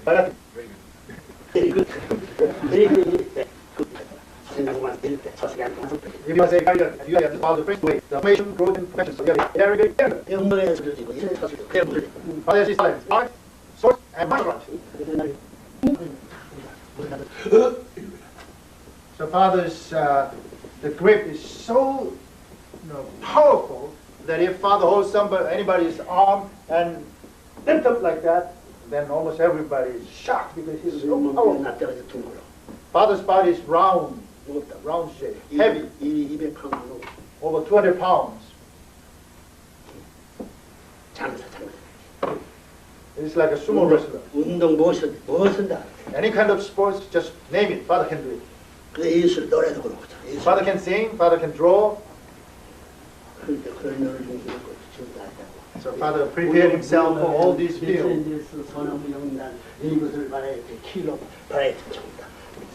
But Very good. Very good. if you say you have to follow the first way, the formation, growth, and progression, so you have very good standard. Father is silent. Art, source, and martial arts. So Father's the grip is so powerful that if Father holds anybody's arm and lift up like that, then almost everybody is shocked because he's so powerful. Father's body is round shape, heavy, over 200 pounds. It's like a sumo wrestler. Any kind of sports, just name it, Father can do it. Father can sing, Father can draw. So Father prepared himself for all these fields.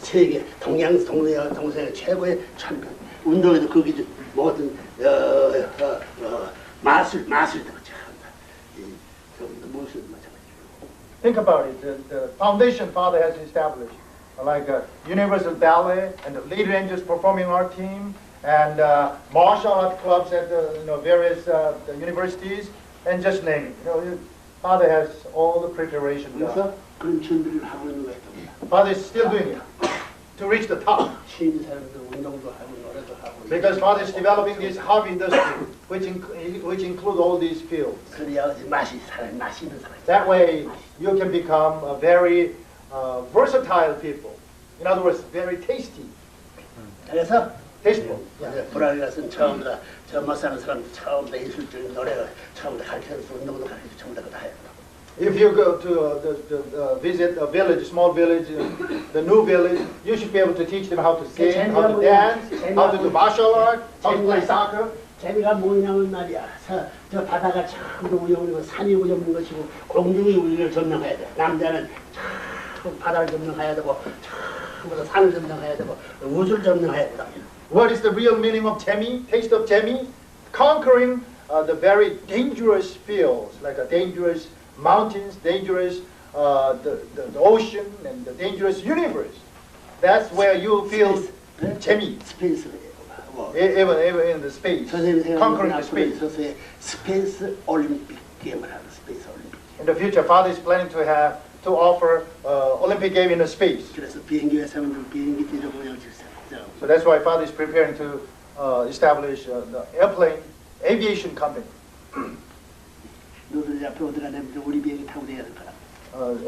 세계 동서의 최고의 챔피언. 운동에도 거기 모든 마술 Think about it. The foundation Father has established, like Universal Ballet and the Leader Angels Performing Art Team, and martial art clubs at the various the universities, and just name it. Father has all the preparation done. Father is still doing it to reach the top. Because Father is developing this hobby industry, which include all these fields. That way, you can become a very versatile people. In other words, very tasty. Tasteful. 브라질에서는 처음부터 저 못사는 사람 처음부터 예술적인 노래를 처음부터 가르쳐서 운동도 가르치고 처음부터 다 해요. If you go to visit a village, a small village, the new village, you should be able to teach them how to sing, how to dance, how to do martial art, how to play soccer. 재미가 뭐냐면 말이야. 저 바다가 참 우영이고 산이 우영인 것이고 공중이 우리를 점령해야 돼. 남자는 참 바다를 점령해야 되고 참부터 산을 점령해야 되고 우주를 점령해야 된다. What is the real meaning of Jemi? Taste of Jemi? Conquering the very dangerous fields, like a dangerous mountains, dangerous the ocean, and the dangerous universe. That's where you feel Jemi. Space. Even in the space, conquering the space. Space Olympic game. Space Olympic. In the future, Father is planning to offer Olympic game in the space. So that's why Father is preparing to establish the aviation company. In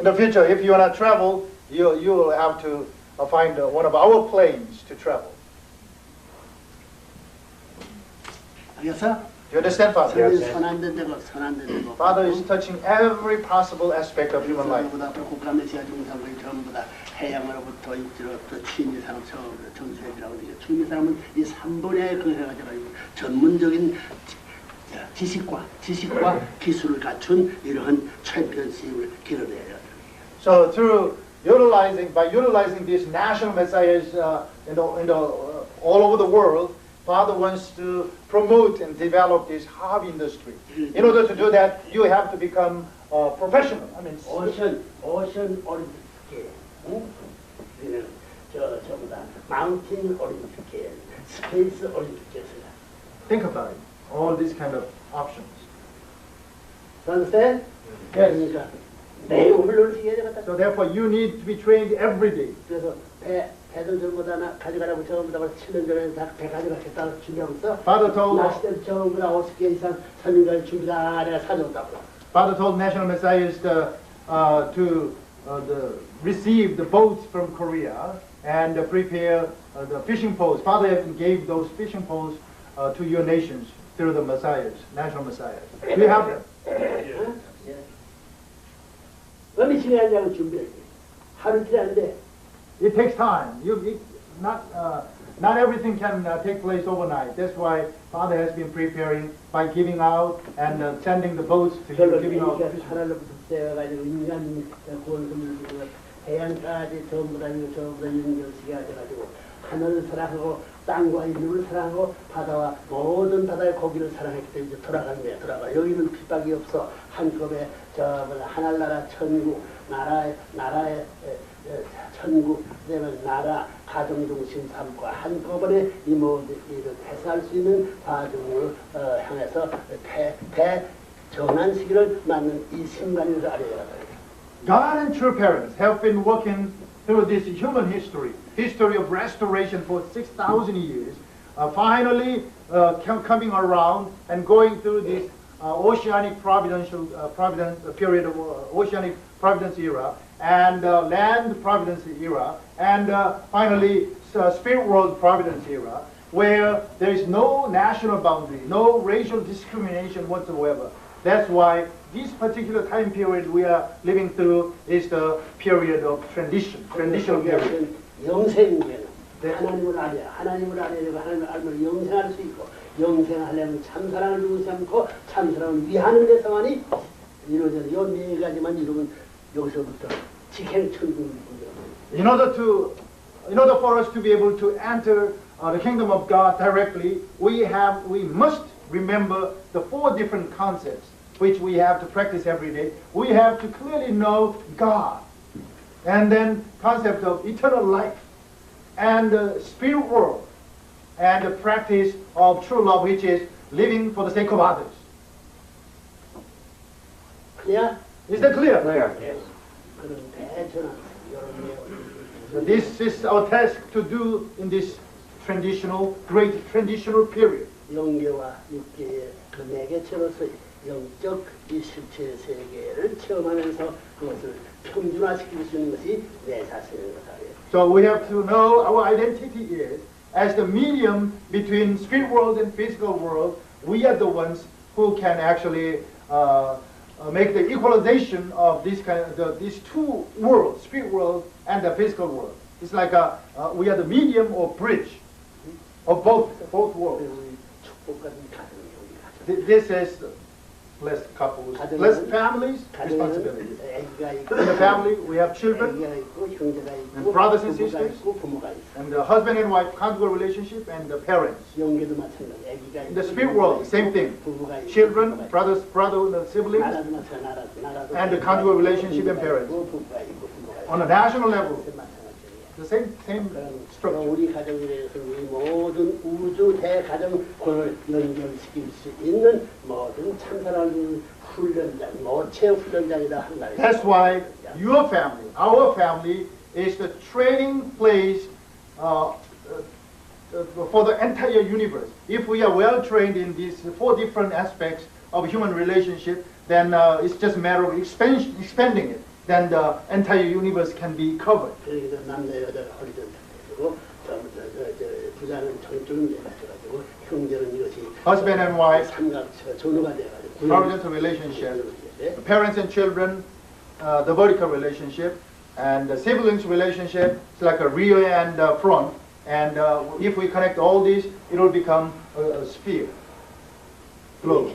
the future, if you want to travel, you will have to find one of our planes to travel. Do you understand, Father? Yes. Father is touching every possible aspect of human life. 해양으로부터 육지로부터 취미산업 처음으로 전수해주라고 그러죠. 취미산업은 이 3분야에 그 해가지고 전문적인 지식과 기술을 갖춘 이러한 챔피언십을 기르어야 돼요. So by utilizing these national messiahs all over the world, Father wants to promote and develop this hobby industry. In order to do that, you have to become professional. I mean, 오션 올림픽. 전부 다 마운틴 올림픽, 스페이스 올림픽. Think about it. All these kind of options. Understand? 그러니까 매일 훈련을 시켜야 되겠다. So therefore, you need to be trained every day. 그래서 배들 전부 다 가져가라고 전부 다 7년 전에 다 배 가져가겠다고 준비하고 있어. Father told. 낚시대 전부 다 50개 이상 선임갈 준비 다 내가 사줬다고. Father told national messiahs to receive the boats from Korea and prepare the fishing poles. Father gave those fishing poles to your nations through the messiahs, national messiahs. Do you have them? 어느 시간에 하냐고 준비해. 하루 이틀 안 돼. It takes time. Not everything can take place overnight. That's why Father has been preparing by giving out and sending the boats to you, giving out. 해양까지 전부 다 연결시켜야 돼가지고 하늘을 사랑하고 땅과 인류를 사랑하고 바다와 모든 바다의 고기를 사랑했기 때문에 돌아간 거야. 여기는 핍박이 없어. 한꺼번에 하늘나라 천국 나라의 천국, 그다음에 나라 가정 중심 삼고 한꺼번에 이 모든 일을 해소할 수 있는 과정을 향해서 대전환 시기를 맞는 이 순간을 알아야 돼요. God and true parents have been working through this human history of restoration for 6,000 years, finally coming around and going through this oceanic providence period of oceanic providence era and land providence era and finally spirit world providence era, where there is no national boundary, no racial discrimination whatsoever. That's why this particular time period we are living through is the period of transitional period. 영생계는 하나님을 알아야 하나님을 알면 영생할 수 있고 영생하려면 참사랑을 주고 않고 참사랑을 위하는 데서만이 이루어지는 이 네 가지만 이루면 여기서부터 직행천국입니다. In order for us to be able to enter the kingdom of God directly, we must remember the 4 different concepts which we have to practice every day. We have to clearly know God, and then concept of eternal life, and the spirit world, and the practice of true love, which is living for the sake of others. Clear? Is that clear? Yes. 그런 대전환 여러분의 This is our task to do in this great transitional period. 영계와 육계의 그 매개체로서 영적 이 실체 세계를 체험하면서 그것을 평준화시킬 수 있는 것이 내 자신인 것이에요. So we have to know our identity is as the medium between spirit world and physical world. We are the ones who can actually make the equalization of these two worlds, spirit world and the physical world. It's like we are the medium or bridge of both worlds. This is blessed couples, blessed families, responsibilities. In the family, we have children, and brothers and sisters, and the husband and wife conjugal relationship, and the parents. In the spirit world, same thing. Children, brothers, siblings, and the conjugal relationship and parents. On a national level, the same structure. 우리 가정에 대해서 우리 모든 우주 대가정을 연결시킬 수 있는 모든 참사랑 훈련장, 모체 훈련장이다 한 말이에요. That's why your family, our family, is the training place for the entire universe. If we are well trained in these 4 different aspects of human relationship, then it's just a matter of expanding it. Then the entire universe can be covered. 그래서 남자 여자 허리도 되고 부자는 정중제 가지고 형제는 이것이 Husband and wife, 삼각처 전후가 돼가지고 horizontal relationship, parents and children, the vertical relationship, and the siblings relationship. It's like a rear and front. And if we connect all these, it will become a sphere. Globe.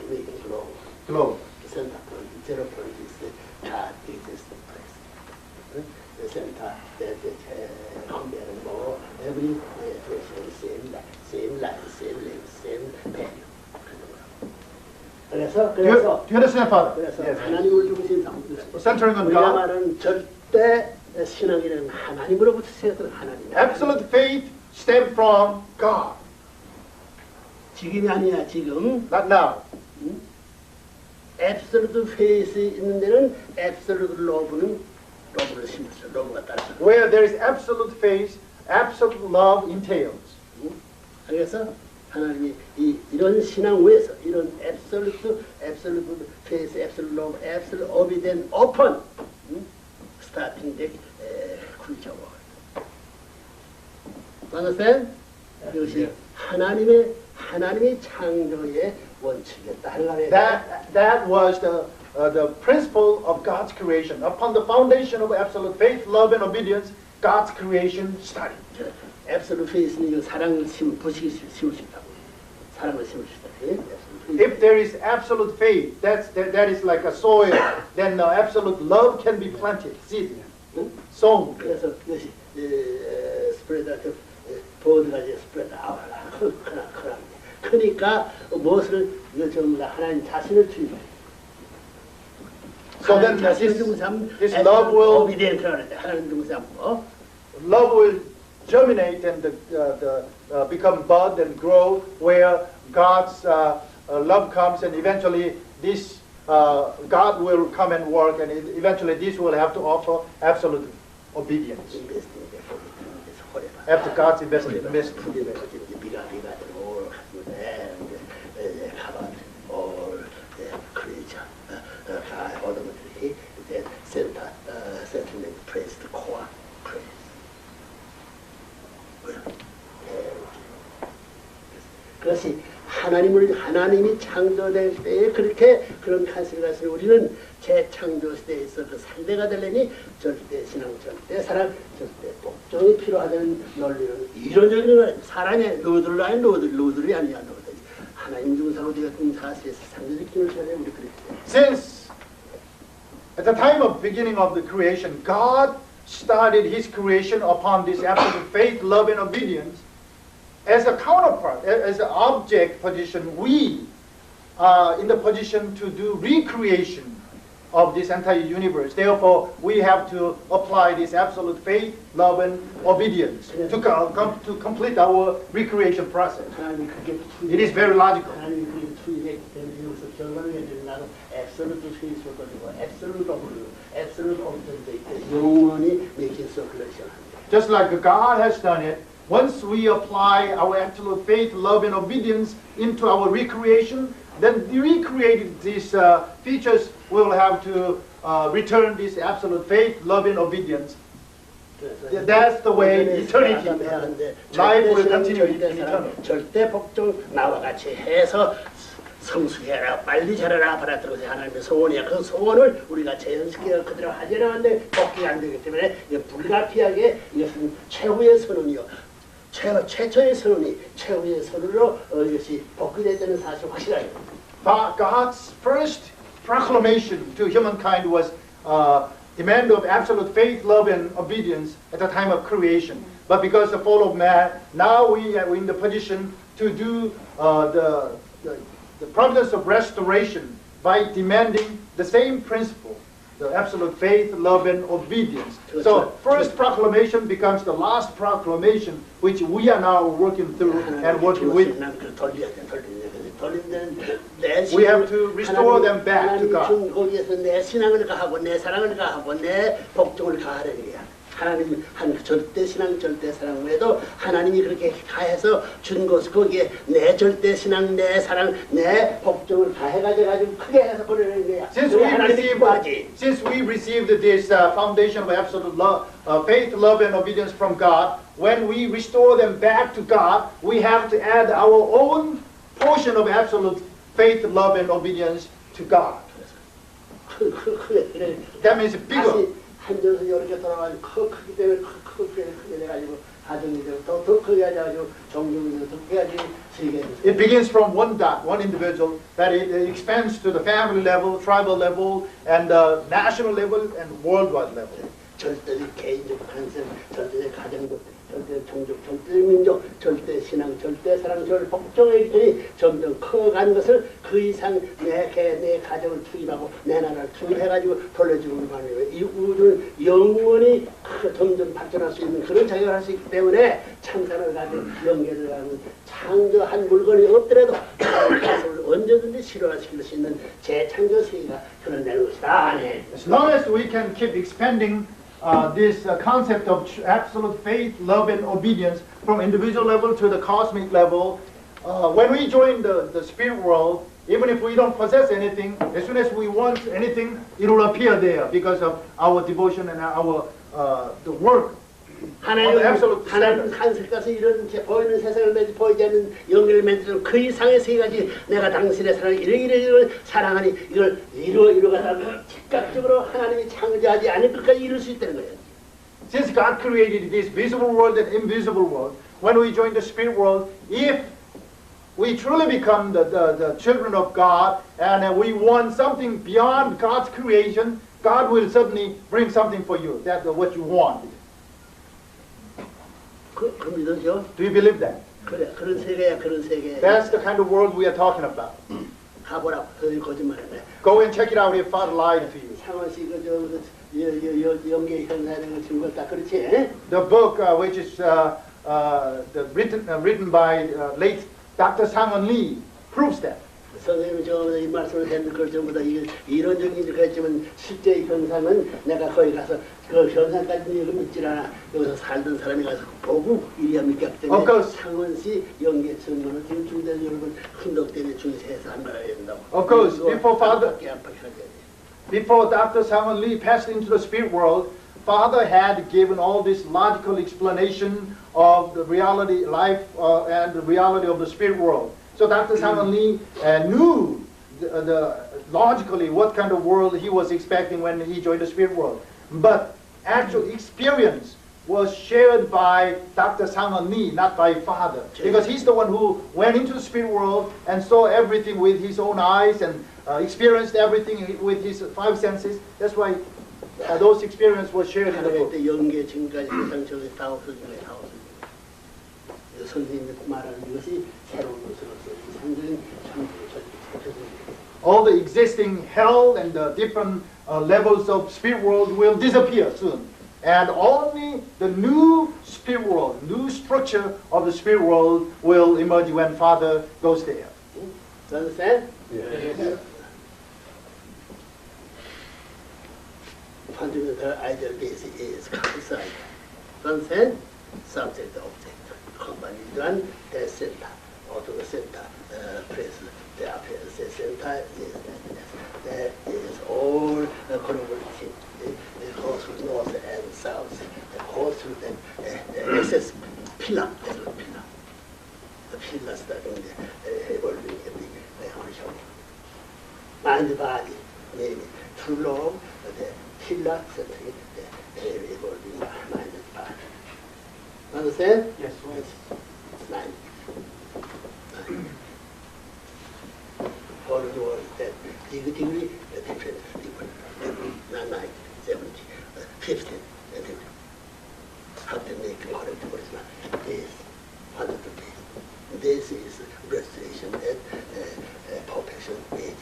Globe. Center point, 0 point is God exists in place. The center, the more every person, same life, same length, same value. Do you understand, Father? 그래서 하나님을 중심 Centering on 우리가 God. 말하는 절대 신앙이라는 하나님으로부터 시작된 하나님. Absolute faith stems from God. 지금이 아니야 지금. Not now. Absolute faith 있는 데는 absolute love를 심었어. love가 따라서. Where there is absolute faith, absolute love entails. 그래서 하나님이 이런 신앙 위에서 이런 absolute faith, absolute love, absolute obedience, open starting 데 굴죠. understand? 이것이 하나님의 창조의 원칙이었다. That was the principle of God's creation. Upon the foundation of absolute faith, love, and obedience, God's creation started. absolute faith는 이거 사랑을 심을 수 있다고. 사랑을 심을 수 있다. If there is absolute faith, that is like a soil, then absolute love can be planted, seed, sown. 그래서 이것이 스프레드 보드가 이제 스프레드 아웃 그러니까 무엇을 이거 전부 다 하나님 자신을 주입해. So then this love will germinate and become bud and grow where God's love comes, and eventually this God will come and work, and eventually this will have to offer absolute obedience. After God's investment. 그것이 하나님이 창조될 때에 그렇게 그런 가슴을 가지고 우리는 재창조 시대에서 그 상대가 되려니 절대 신앙, 절대 사랑, 절대 복종이 필요하다는 논리는 이론적인 건 사랑의 노들로 아닌 노들이 아니야 노들. 하나님 중사로 우리가 사실에서 상대적 힘을 줘야 우리 그렇게. Since at the time of beginning of the creation, God started His creation upon this absolute faith, love, and obedience. As a counterpart, as an object position, we are in the position to do recreation of this entire universe. Therefore, we have to apply this absolute faith, love, and obedience to complete our recreation process. It is very logical. Just like God has done it, once we apply our absolute faith, love, and obedience into our recreation, then the recreated these features will have to return this absolute faith, love, and obedience. That's the way eternity. Life will continue in eternity. 절대 복종 나와 같이 해서 성숙해라, 빨리 자라라 받아들여서 하나님의 소원이야. 그 소원을 우리가 재현시켜 그대로 하지 않는데 복귀 안 되기 때문에 불가피하게 이것은 최후의 선언이요. 최초의 선언이 최후의 선언으로 이것이 복귀되는 사실 확실하게. God's first proclamation to humankind was demand of absolute faith, love, and obedience at the time of creation. But because of the fall of man, now we are in the position to do the providence of restoration by demanding the same principle, the absolute faith, love, and obedience. So first proclamation becomes the last proclamation, which we are now working through and working with. We have to restore them back to God. 내 신앙을 가하고 내 사랑을 가하고 내 복종을 가하려는 거야. 하나님 한 절대 신앙, 절대 사랑 외에도 하나님이 그렇게 가해서 준 것을 거기에 내 절대 신앙, 내 사랑, 내 복종을 가해가지고 크게 해서 보내는 거야. Since we received this foundation of absolute love, faith, love, and obedience from God, when we restore them back to God, we have to add our own portion of absolute faith, love, and obedience to God. That means bigger. 한전에서 이렇게 돌아가지고 크기 때문에 크게 돼가지고 가정이 되고 더 크게 해가지고 종족이 되고 더 크게 해가지고 세계가 되고. It begins from one dot, one individual, that it expands to the family level, tribal level, and national level, and worldwide level. 절대적 개인적 간섭, 절대적 가정적, 절대 종족, 절대 민족, 절대 신앙, 절대 사랑, 절대 복종의 길이 점점 커가는 것을 그 이상 내 가정을 투입하고 내 나라를 투입해가지고 돌려주는 말이에요. 이 우주는 영원히 점점 발전할 수 있는 그런 작용을 할 수 있기 때문에 창산을 가지고 연결을 하는 창조한 물건이 없더라도 그것을 언제든지 실현시킬 수 있는 재창조 세계가 그런다는 것이다. 네. As long as we can keep expanding this concept of absolute faith, love, and obedience from individual level to the cosmic level. When we join the spirit world, even if we don't possess anything, as soon as we want anything, it will appear there because of our devotion and our the work. 하나님 간섭 가서 이런 보이는 세상을 맺지 보이지 않는 영계를 맺는 그 이상의 세 가지 내가 당신의 사랑을 이런 사랑하니 이걸 이루어가다 즉각적으로 하나님이 창조하지 않을 것까지 이룰 수 있다는 거예요. Since God created this visible world and invisible world, when we join the spirit world, if we truly become the children of God and we want something beyond God's creation, God will certainly bring something for you. That's what you want. 그 믿으죠? Do you believe that? 그래, 그런 세계야, 그런 세계. That's the kind of world we are talking about. 가보라고. 거짓말이네. Go and check it out if Father lied to you. 상원 씨 연계 현상을 준 것 다 그렇지? The book which is written by late Dr. Sang-won Lee proves that. 선생님이 이 말씀을 했는데 그걸 전부 다 이론적인 일까지만 실제 현상은 내가 거기 가서 그 현상까지 믿질 않아. 여기서 살던 사람이 가서 보고 이래야 믿기 때문에 상원 씨 연계 증거는 지금 중대 여러분 훈독 때문에 중세에서 안 말아야 된다고. Of course, before Dr. Sang-won Lee passed into the spirit world, Father had given all this logical explanation of the reality, life, and the reality of the spirit world. So Dr. Sang-won Lee knew logically what kind of world he was expecting when he joined the spirit world. But actual experience was shared by Dr. Sang-won Lee, not by Father. Because he's the one who went into the spirit world and saw everything with his own eyes and experienced everything with his five senses. That's why those experiences were shared in the book. 연계 지금까지 세상 속에 다 없어지네, 다 없어지네. 선생님이 말하는 이것이 새로운 것으로서 상적인 all the existing hell and the different levels of spirit world will disappear soon. And only the new spirit world, new structure of the spirit world will emerge when Father goes there. Do you understand? Yes. Fundamental ideal base is concept. Understand? Subject, object. Combined one, the center, auto center, press, the appearance center, that is all collaborative. It goes through north and south. It goes through the access pillar. The pillar starting the evolving the horizon. Mind body, maybe too long, the pillar centering the evolving mind body. Understand? Yes. It's 9. All the world that degree, the different people, not 9, 70, 15, and different. How to make the correct original is 100 rupees. This is restoration and perfection ages.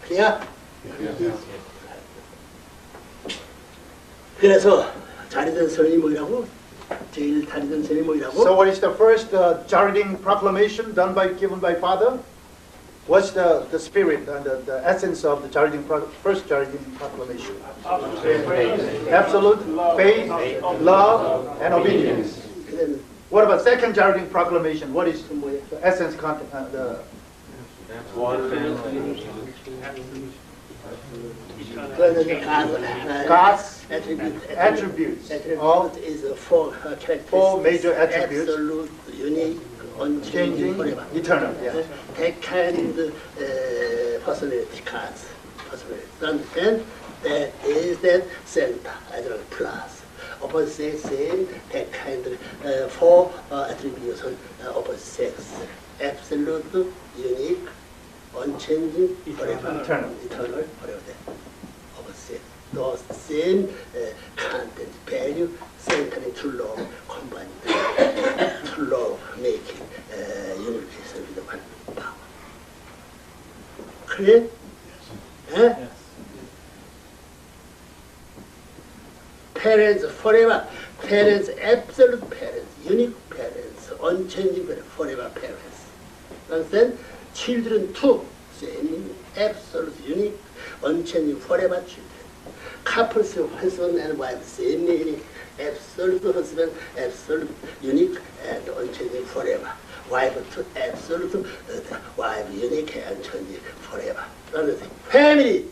Clear? Yes. 그래서 자리된 선이 뭐라고? 제일 다니던 선이 뭐라고? So what is the first Jardine proclamation given by Father? What's the spirit and the essence of the first Jardine proclamation? Absolute faith, love, and obedience. What about second Jardine proclamation? What is the essence, content, One family. God's attributes. All is four characteristics. Four major attributes. Absolute, unique, unchanging, changing, eternal. Yeah. That kind personality cards. Understand? That is that center, as well plus. Opposite same, that kind four attributes opposite sex. Absolute, unique, unchanging, forever, eternal, forever. Opposite. Those same content, value, centering to love, combined to love, making unification with one power. Clear? Yes. Parents forever, parents, absolute parents, unique parents, unchanging forever parents. Understand? Children too, same, absolute, unique, unchanging forever children. Couples, husband and wife, same meaning, absolute husband, absolute, unique, and unchanging forever. Wife to absolute, wife, unique, and unchanging forever. Another thing, family,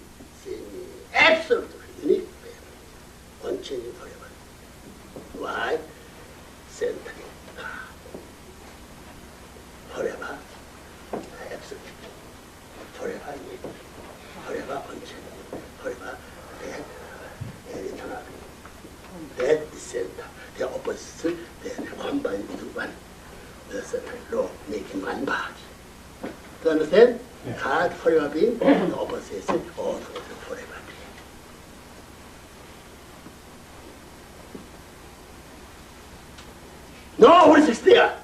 same meaning, absolute, unique, family, unchanging forever. Why? Centering, forever, absolute, forever, unique, forever, unchanging, forever, eternal. That is center. The opposite, they combine into one. The center law making one body. Do you understand? Yeah. God forever being, the opposite is all forever being. No, what is there?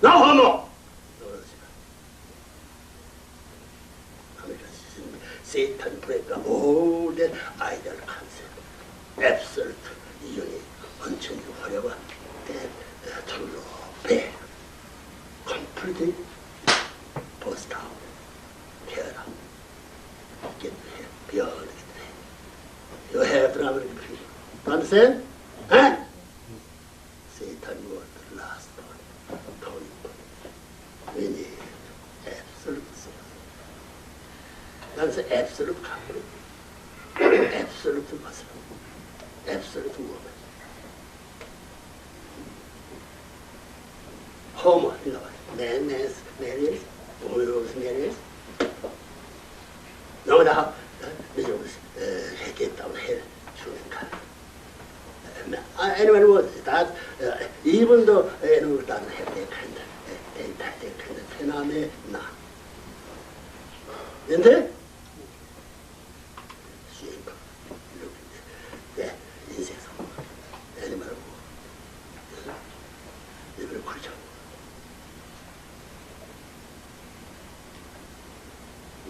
No homo. Satan break all that idol concept. Absolute unity until you forever. Then true love, completely burst out, tear out, get beyond it. You have to have it. You understand? Huh? Satan was the last one. Turning point. We need absolute success. That's absolute confidence. Absolute muscle. Absolute woman. Homo, you know, man's marriage, woman's marriage. No matter how miserable get down here, anyone would that even though anyone doesn't have that kind of phenomenon. Isn't it? Simple. Look at that insects, animal, living creature.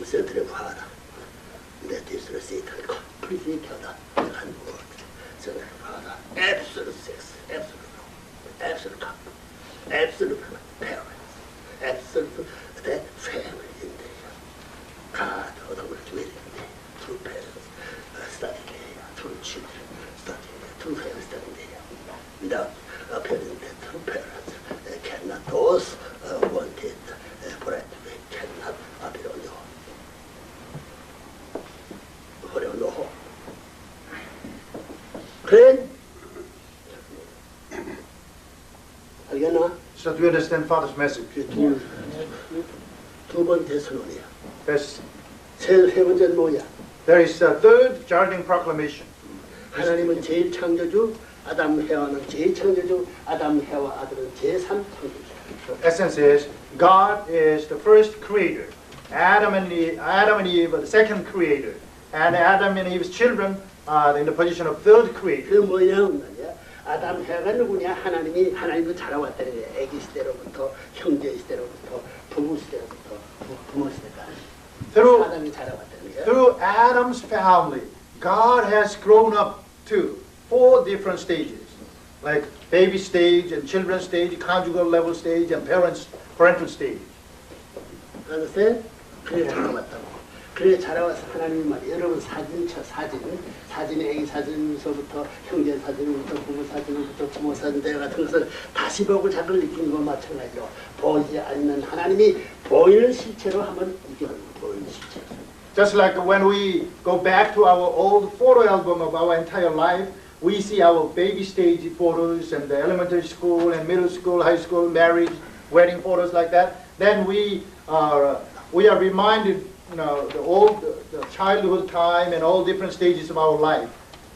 Central Father, that is the Satan completely killed and worked. Central Father, absolute sex, absolute love, absolute comfort, absolute parents, absolute that family in there. God, otherwise waiting there, through parents, studying there, through children, studying there, through families studying there. Without parents, through parents, cannot those wanted bread, cannot appear on your home. 그래? 알겠나? So do you understand Father's message? 두 번째 선언이야. Yes. 세 번째는 뭐야? There is a third charging proclamation. 하나님은 제일 창조주, 아담 해와는 제일 창조주, 아담 해와 아들은 제3 창조주. The essence is God is the first creator. Adam and Eve are the second creator. And Adam and Eve's children are in the position of third creator. 그 뭐냐면 말이야. 아담 해가 누구냐? 하나님도 자라왔다는 거야. 아기 시대로부터 형제 시대로부터 부부 시대로부터 부모 시대까지. 아담이 자라왔다는 거야. Through Adam's family, God has grown up to 4 different stages, like baby stage and children's stage, conjugal level stage, and parental stage. understand? 그래 자라왔다고. 그래 자라와서 하나님이 말이야. 여러분 사진의 애기 사진서부터 형제 사진부터 부부 사진부터 부모 사진 같은 것을 다시 보고 자극을 느끼는 것과 마찬가지로 보이지 않는 하나님이 보이는 실체로 한번 이겨는 보이는 실체로. Just like when we go back to our old photo album of our entire life, we see our baby stage photos and the elementary school and middle school, high school, marriage, wedding photos like that. Then we are reminded, the childhood time and all different stages of our life.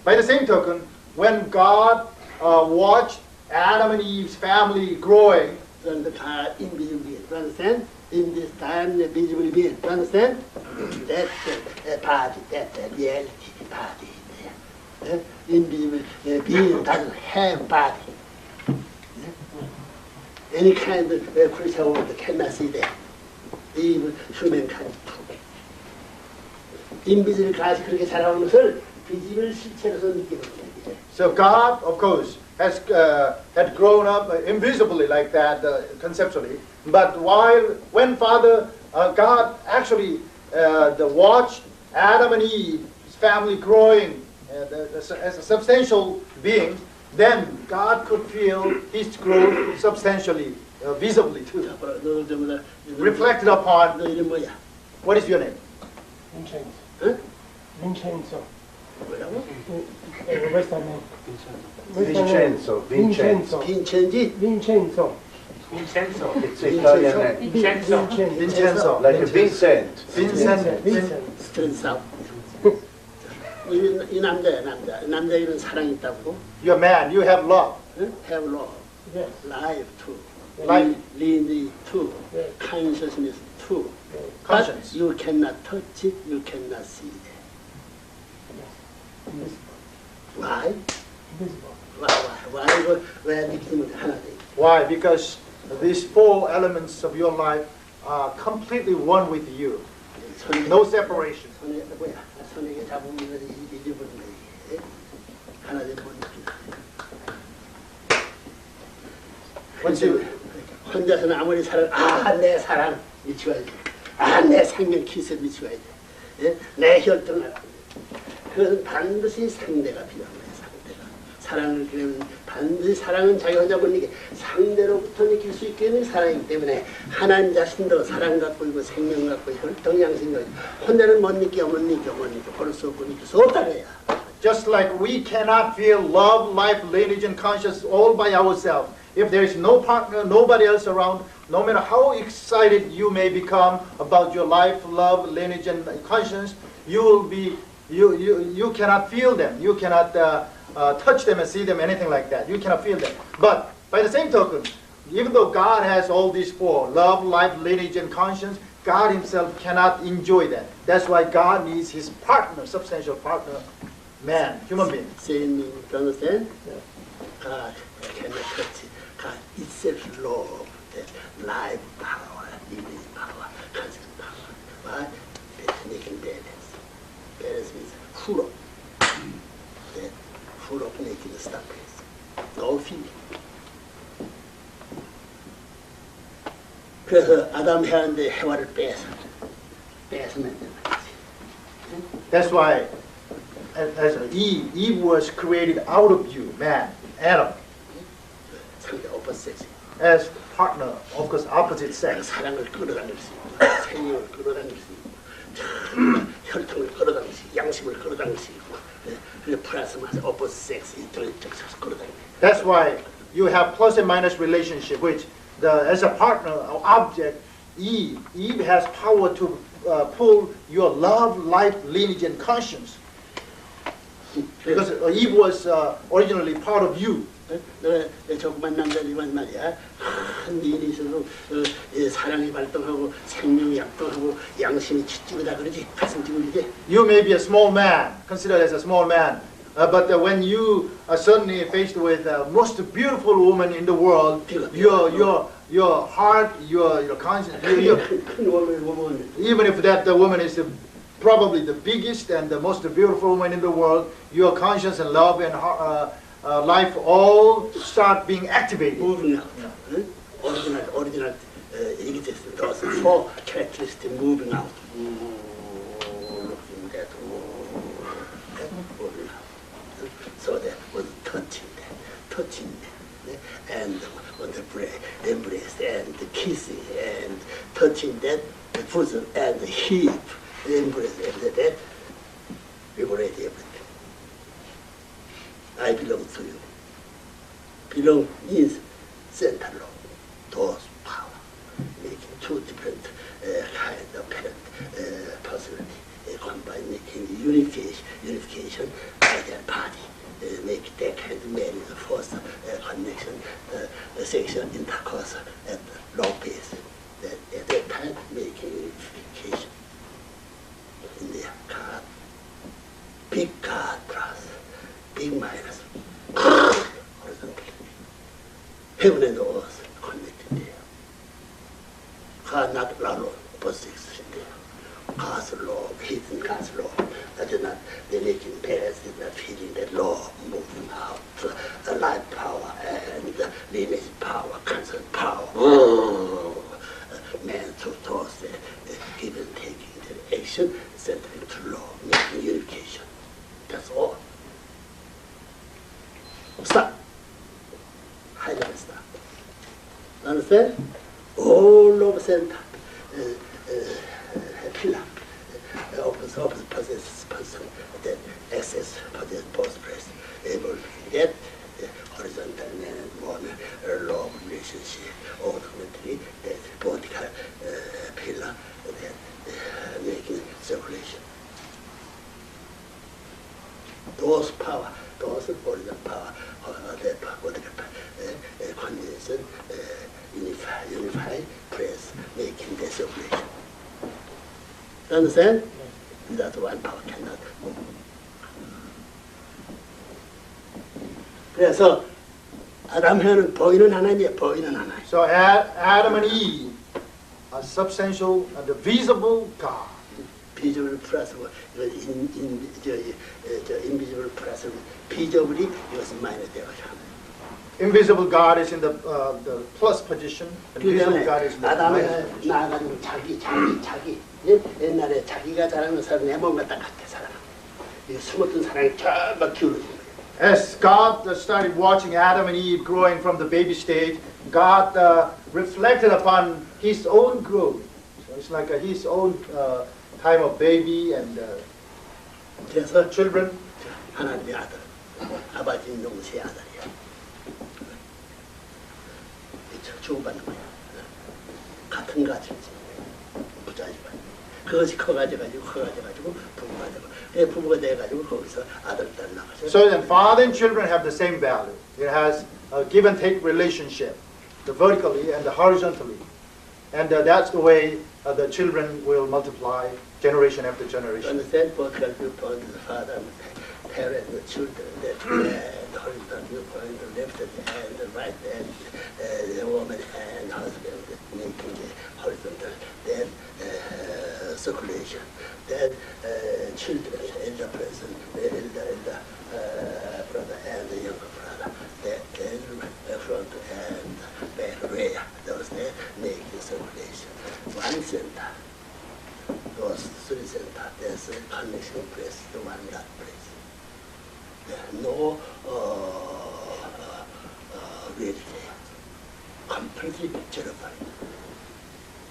By the same token, when God watched Adam and Eve's family growing, 그런데 다 invisible being. You understand? In this time, the visible being. You understand? That's the body, that's the reality body. Invisible being doesn't have body. Any kind of creature world cannot see that. Even humankind. invisible God이 그렇게 살아오는 것을 visible 실체로서 느끼는 거예요. So God, of course, has had grown up invisibly like that conceptually. But when Father God actually watched Adam and Eve, his family growing as a substantial being, then God could feel his growth substantially, visibly too. Reflected upon. 너 이름 뭐야? What is your name? Vincenzo. 응? Vincenzo. 뭐라고? Questo è me. Vincenzo. Vincenzo. 빈첸지? Vincenzo. Vincenzo. It's Italian name. Vincenzo. Vincenzo. Like Vincent. Vincent. 스트레스 싸움. 이 남자야 남자. 남자에는 사랑이 있다고. You're a man. You have love. 응? Have love. Yes. Life too. Life. Lineage too. Yes. Consciousness too. Conscience. But you cannot touch it. You cannot see it. Why? Invisible. Why? 이거 왜 느끼면 하나 돼? Why? Because these 4 elements of your life are completely one with you. No separation. 손에 뭐야? 손에게 잡으면 잊어버린 거지. 하나 되면 Once you, 혼자서는 아무리 내 사랑 미치워야 돼. 내 생명 기세 미치워야 돼. 예? 내 혈통을 그것은 반드시 상대가 필요한 거예요. 상대가 사랑을 그러면 반드시 사랑은 자기 혼자 못 느끼게 상대로부터 느낄 수 있게 하는 사랑이기 때문에 하나님 자신도 사랑 갖고 있고 생명 갖고 있고 혈통 양심 갖고 혼자는 못 느껴 볼 수 없고 느낄 수 없다 그래요. just like we cannot feel love, life, lineage, and conscience all by ourselves. If there is no partner, nobody else around, no matter how excited you may become about your life, love, lineage, and conscience, you will be, you cannot feel them. You cannot touch them and see them, anything like that. You cannot feel them. But by the same token, even though God has all these four, love, life, lineage, and conscience, God himself cannot enjoy that. That's why God needs his partner, substantial partner, man, human being. Saying, you understand? God cannot touch it. God itself love, the life power, living power, conscious power. Why? It's making balance. Balance means full of. Full of making the stuff. No feeling. 그래서 아담 해안데 해와를 빼서면 되는 거지. That's why, as Eve was created out of you, man, Adam, 상대 opposite. as partner, of course, opposite sex. 사랑을 끌어당길 수 있고 생명을 끌어당길 수 있고 혈통을 끌어당길 수 있고 양심을 끌어당길 수 있고 그래서 플러스 마이너스 opposite sex 이쪽을 끌어당겨. That's why you have plus and minus relationship, which as a partner or object, Eve has power to pull your love, life, lineage, and conscience. Because Eve was originally part of you. 내가 조그만 남자지만 말이야 큰 일이 있어도 사랑이 발동하고 생명이 약동하고 양심이 찌찌르다 그러지 가슴 찌르지. You may be a small man, considered as a small man, but when you are suddenly faced with the most beautiful woman in the world, your heart, your conscience, 큰 woman. even if that the woman is probably the biggest and the most beautiful woman in the world, your conscience and love and life all start being activated. moving out. Original 얘기 됐어. Those four characteristics moving out. Looking that moving out. So that was touching that, and on the embrace and the kissing and touching that the bosom and the hip, the embrace and that liberate everything. I belong to you. Belong means center love, those power, making two different kind of parent personality, combine making unification by their body, make that kind of marriage, force connection, sexual intercourse at low pace. At that time, making unification in their God, big God plus. Big minus. Horizontally. Heaven and earth connected there. God not alone, opposites there. God's law, hidden God's law. That is not, they're making parents, they're not feeling that law moving out. The life power and the lineage power, constant power. Man to toss the give and taking the action, centering to law, making unification. That's all. Stop. High level stop. Understand? All of center, pillar, opposite person, then access possess both place, able to get horizontal man and woman, love relationship, ultimately that vertical pillar, then making circulation. Those power, those horizontal power. Condensation, unify, press, making the circulation. Understand? Without one power cannot move. 그래서 아담해는 보이는 하나님이야, 보이는 하나님. So Adam and Eve are substantial and the visible God. 비저블 플러스 인비저블 플러스 비저블이 이것은 마이너스 되어가지고. Invisible God is in the plus position, and visible God is in the minus 아담에 position. 나아가지고 자기. 예? 옛날에 자기가 자라는 사람 내 몸과 똑같아 사람. 이 숨었던 사랑이 쫙 기울어진 거예요. As God started watching Adam and Eve growing from the baby stage, God reflected upon His own growth. So it's like His own time of baby and 그래서 children. 하나님의 아들, 아버지 농시의 아들이야. 주고받는 거야. 같은 가치지. 부자지만. 그것이 커가지고 부부가 되고, 부부가 돼가지고 거기서 아들, 딸 나가죠. So then father and children have the same value. It has a give and take relationship, the vertically and the horizontally. And that's the way the children will multiply generation after generation. Understand? Both God viewpoint, the father and the parent, the children, the horizontal viewpoint, the left hand, the right hand, the woman and husband, making the horizontal, then circulation, then children, elder person, the elder brother and the younger brother, then front and back rear, those there make the circulation. One center. Those three centers, there's a connection place to one that place. There's no reality. Completely terrified.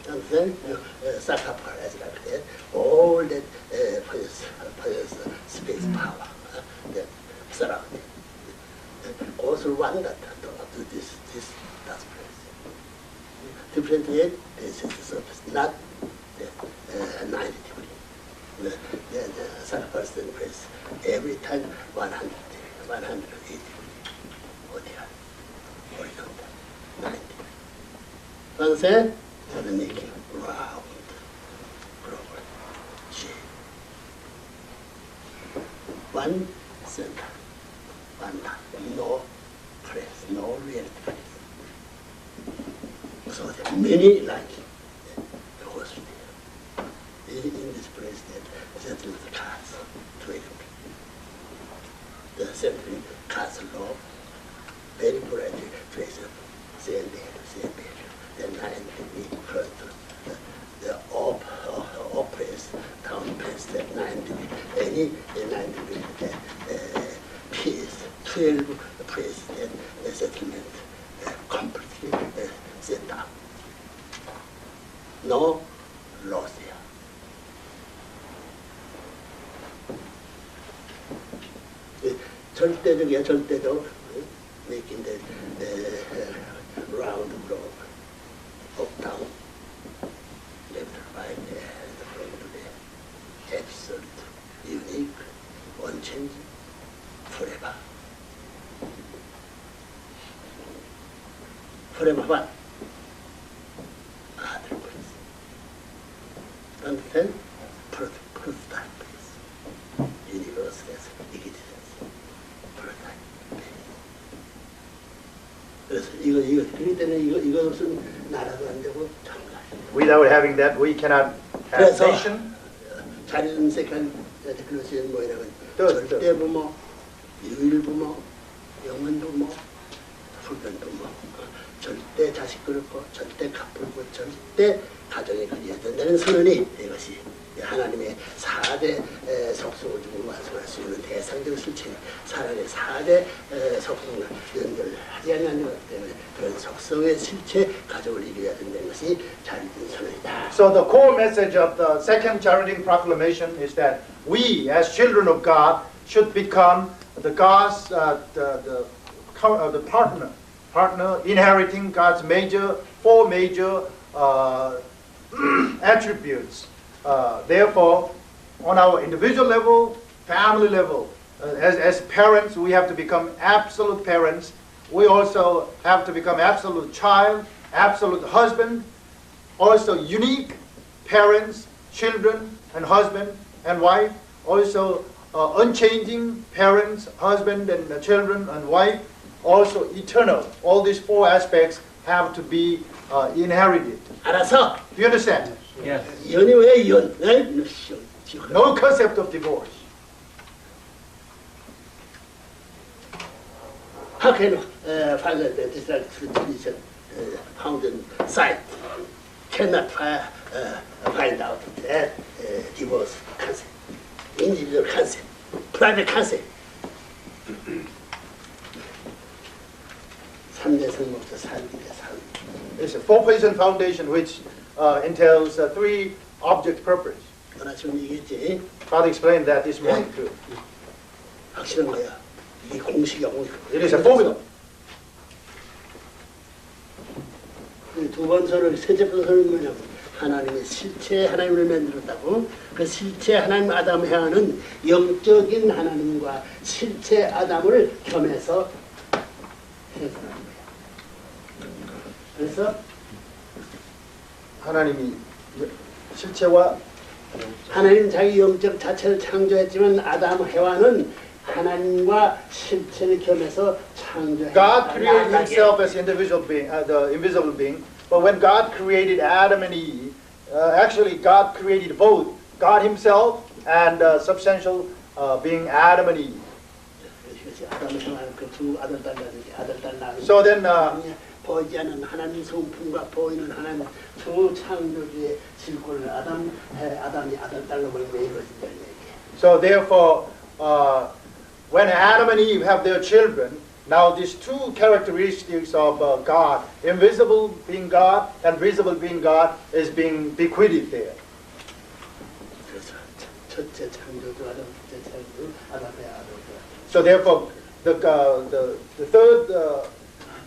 And then Sakapar as like that, all that possess space power that surrounding. Also one that to this that place. Different yet, this is the surface, not 90 degree. The Sakapar place, every time 100 degree, 180 degree. Horizontal, 90 degree. Understand? So the making round, global shape. One center, one line, no place, no reality place. So there are many like the horse there. In this place that settle the cars, 20 people. The settling cars law, very brightly traceable, same value. Then 90 degree front, the up place, down place, that 90 degree, any 90 degree piece, 12 place, then the settlement completely set up. No loss here. 절대적이야, 절대적. Making the round globe. Up, down, left, right, and from the absolute, unique, unchanging, forever. Forever what? Other place. Understand? Prototype place. Universe has existence. Prototype place. 그래서 그렇기 때문에 이거 없으면 나라도 안 되고 장가. Without having that, we cannot have 그래서 nation. 자리음색한 데크로시는 뭐냐면 절대 부모, 유일 부모, 영원 부모, 불변 부모, 절대 자식 그렇고 절대 가쁘고 절대 가정에 그리야 된다는 선언이 이것이 하나님의 4대 속성을 두고 말씀할 수 있는 대상적 실체, 사람의 4대 속성을 연결하지 않는 것 때문에 그런 속성의 실체 가족을 이루어야 된다는 것이 자리든 선언이다. So the core message of the second charity proclamation is that we, as children of God, should become the God's the partner inheriting God's four major attributes. Therefore, on our individual level, family level, as parents, we have to become absolute parents. We also have to become absolute child, absolute husband, also unique parents, children, and husband and wife. Also unchanging parents, husband, and children and wife. Also eternal. All these four aspects have to be inherited. 알아서 Do you understand? Yes. 연이 왜 연? No concept of divorce. How can find this tradition found site cannot find out that divorce concept, individual concept, private concept. 3대 성목도 살리게 살. It's a four-position foundation which entails three object purpose. 너나 지금 얘기했지? Father explained that this morning too. 확실한 거야. 이게 공식이야 공식. It is a formula. 두 번째로 세 번째는 뭐냐면 하나님의 실체 하나님을 만들었다고. 그 실체 하나님 아담 해와는 영적인 하나님과 실체 아담을 겸해서 해석하는 거야. 그래서 하나님이 실체와 하나님 자기 영적 자체를 창조했지만 아담 해와는 하나님과 실체를 겸해서 창조했다. God created himself as individual being, the invisible being. But when God created Adam and Eve, actually God created both God himself and substantial being Adam and Eve. 아담 해와는 그두 아들 딸 낳는데 아들 딸 낳는. So then 보이지 않는 하나님 성품과 보이는 하나님 두 창조주의 질권을 아담이 아들 딸로 벌며 이루어진다는 얘기예요. So therefore, when Adam and Eve have their children, now these two characteristics of God, invisible being God and visible being God, is being bequeathed there. 그래서 첫째 창조주 아담, 둘째 창조주 아담의 아들. So therefore, the third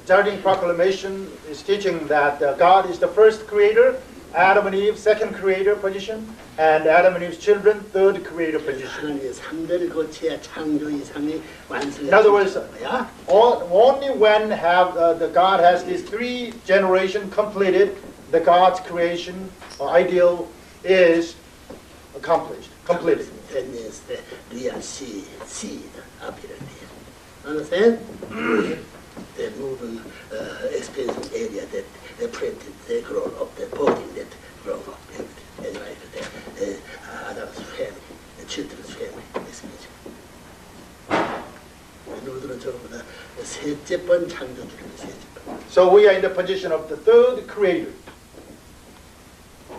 Jardine proclamation is teaching that God is the first creator, Adam and Eve second creator position, and Adam and Eve's children third creator position. 하나님의 3대를 거쳐야 창조 이상의 완성이 In other words, 거야. only when the God has these three generations completed, the God's creation or ideal is accomplished, completed. That means the real seed appeared here. Understand? They move expansion area that they planted, they grow up, they body that grow up, and like the Adam's family, the children's family, expansion. 너희들은 저보다 셋째 번 창조주는 셋째 번. So we are in the position of the third creator,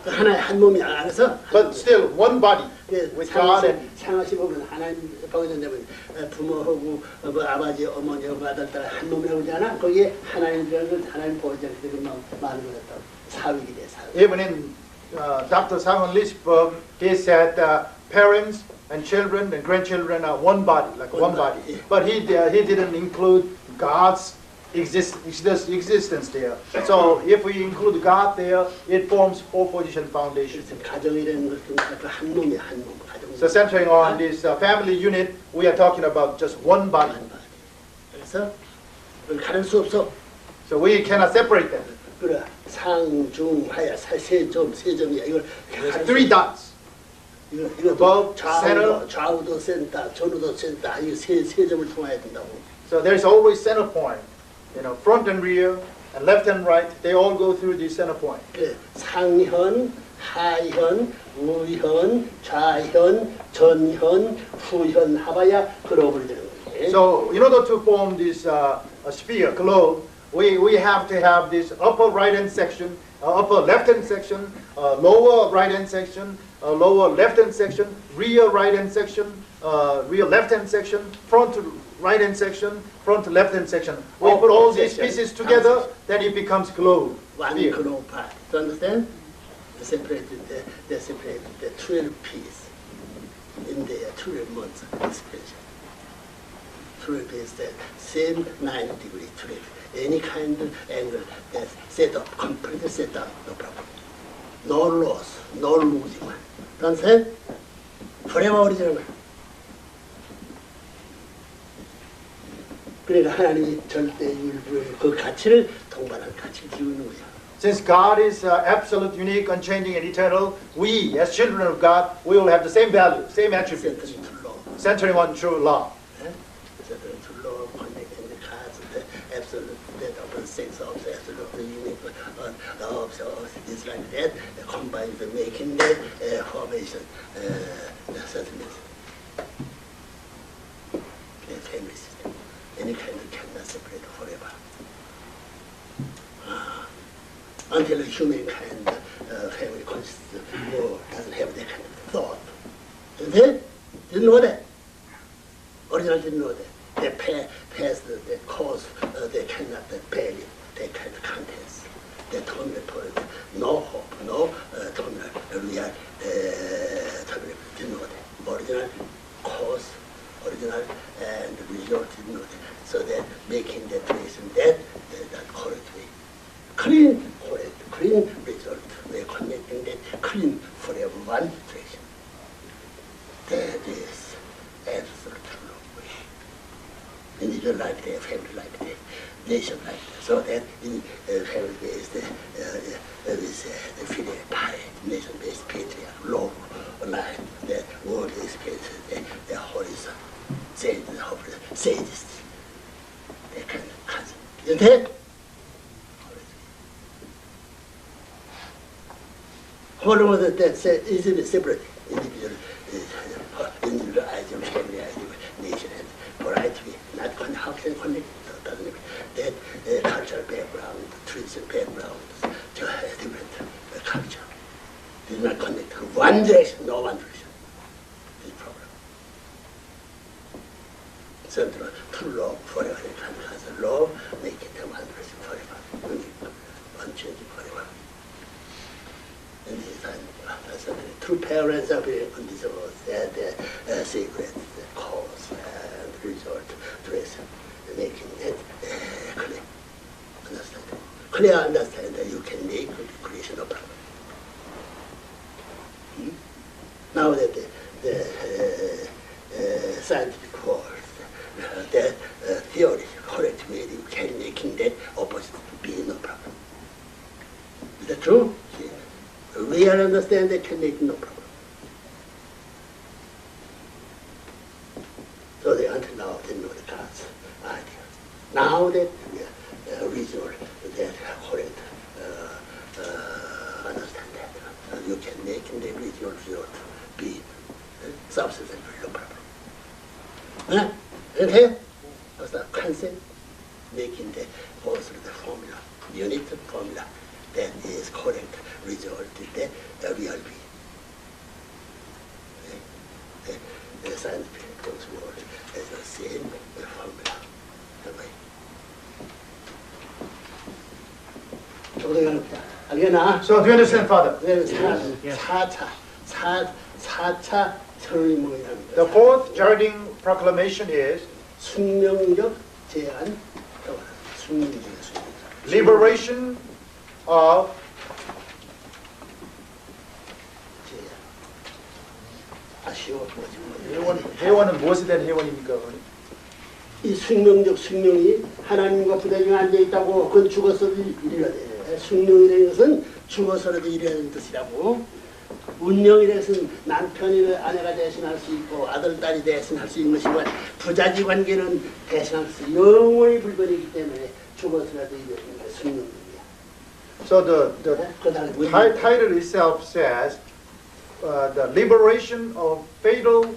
하나의 한 몸이 안에서. but still one body with God and 창아시 보면 하나님 보게 된다면 부모하고 뭐 아버지 어머니하고 아들 딸 한 몸이라고 그러잖아. 거기에 하나님이라는 하나님 보호자 그들이 많은 거였다. 사위게 돼 사위. even in Dr. Simon Lee's book, he said parents and children and grandchildren are one body, like one body. Yeah. But he didn't include God's existence there. So if we include God there, it forms four-position foundation. 그래서 가정이라는 것은 한 몸이 한 몸. 가정. So centering on this family unit, we are talking about just one body. 그래서 그걸 가릴 수 없어. So we cannot separate them. 그래 상중하야 세점이야. 이걸 There's three dots. 이거 above, center. 좌우도 센터, 전우도 센터. 이거 세 점을 통해야 된다고. So there's always center point. You know, front and rear, and left and right, they all go through the center point. 그래 상현, 하현, 우현, 좌현, 전현, 후현 합하야 글로벌 되는 거지. So in order to form this a sphere, globe, we have to have this upper right hand section, upper left hand section, lower right hand section, lower left hand section, rear right hand section, rear left hand section, front right hand section, front left hand section. We put all these pieces together, then it becomes globe. One sphere. globe part. Do you understand? They separated the 12 pieces in their 12 months expansion. 12 is the same 90 degree 12. Any kind of angle that's set up, completely set up, no problem. No loss, no losing. Do you understand? Forever original. 그러니까 하나님이 절대율부의 그 가치를 동반한 가치를 지우는 거야. Since God is absolute, unique, unchanging, and eternal, we, as children of God, we will have the same value, same attributes, centering on true law. Centering to law, connecting the cards, the absolute, that of the sense of the absolute, the unique, it's like that, combined with making that formation settlement. The family system. Any kind of cannot separate forever. Until humankind family consists or doesn't have that kind of thought. And then, didn't know that. Original didn't know that. They pass the cause, they cannot value, they cannot contest. They terminal point, no hope, no terminal, real terminal, didn't know that. Original cause, original and result didn't know that. So they're making that relation that correct way. Clean, correct, clean result. We're connecting that clean for everyone relation. That is absolute true. Individual like that, family like that, nation like that. So that in family based, the filial pie, nation based patriarch, law, life, the world is based, the horizon, sages, they kind of cousin. Isn't it? Whole of that's easily separate individual ideal, family ideal, nation, and variety, not how can connect, doesn't it? That cultural background, tradition background, different culture. Did not connect one direction, no one direction. This problem. Central true love forever, and love, make it one direction forever, unchanging forever. And this time, true parents are being on this earth, their secret, the cause and result, dress, making it clear. Understand? Clear understand that you can make creation of problem. Now that the scientific world, that theory, correct way, you can making that opposite be no problem. Is that true? See? We are understand that can make no problem. So they until now didn't know the God's idea. Now that result, that correct understand that you can make the result be substance and no problem. Okay? That's the concept, making the also the formula, unit formula that is correct result that real being. The scientific world is the same formula. 알겠나? So do you understand, Father? 사차 설명이랍니다. The fourth Jardine proclamation is 숙명적 제한, 숙명적 liberation of 제한. 아쉬워. 회원은 무엇에 대한 회원입니까? 이 숙명이 하나님과 부대중에 앉아 있다고 그건 죽어서도 이래야 돼. 숙명이라는 것은 죽어서라도 이래야 뜻이라고. 운명이라는 것은 남편이 아내가 대신할 수 있고 아들, 딸이 대신할 수 있는 것이고 부자지 관계는 대신할 수 영원히 불변이기 때문에 죽어서라도 이래야 돼. 숙명이야. So the title itself says the liberation of fatal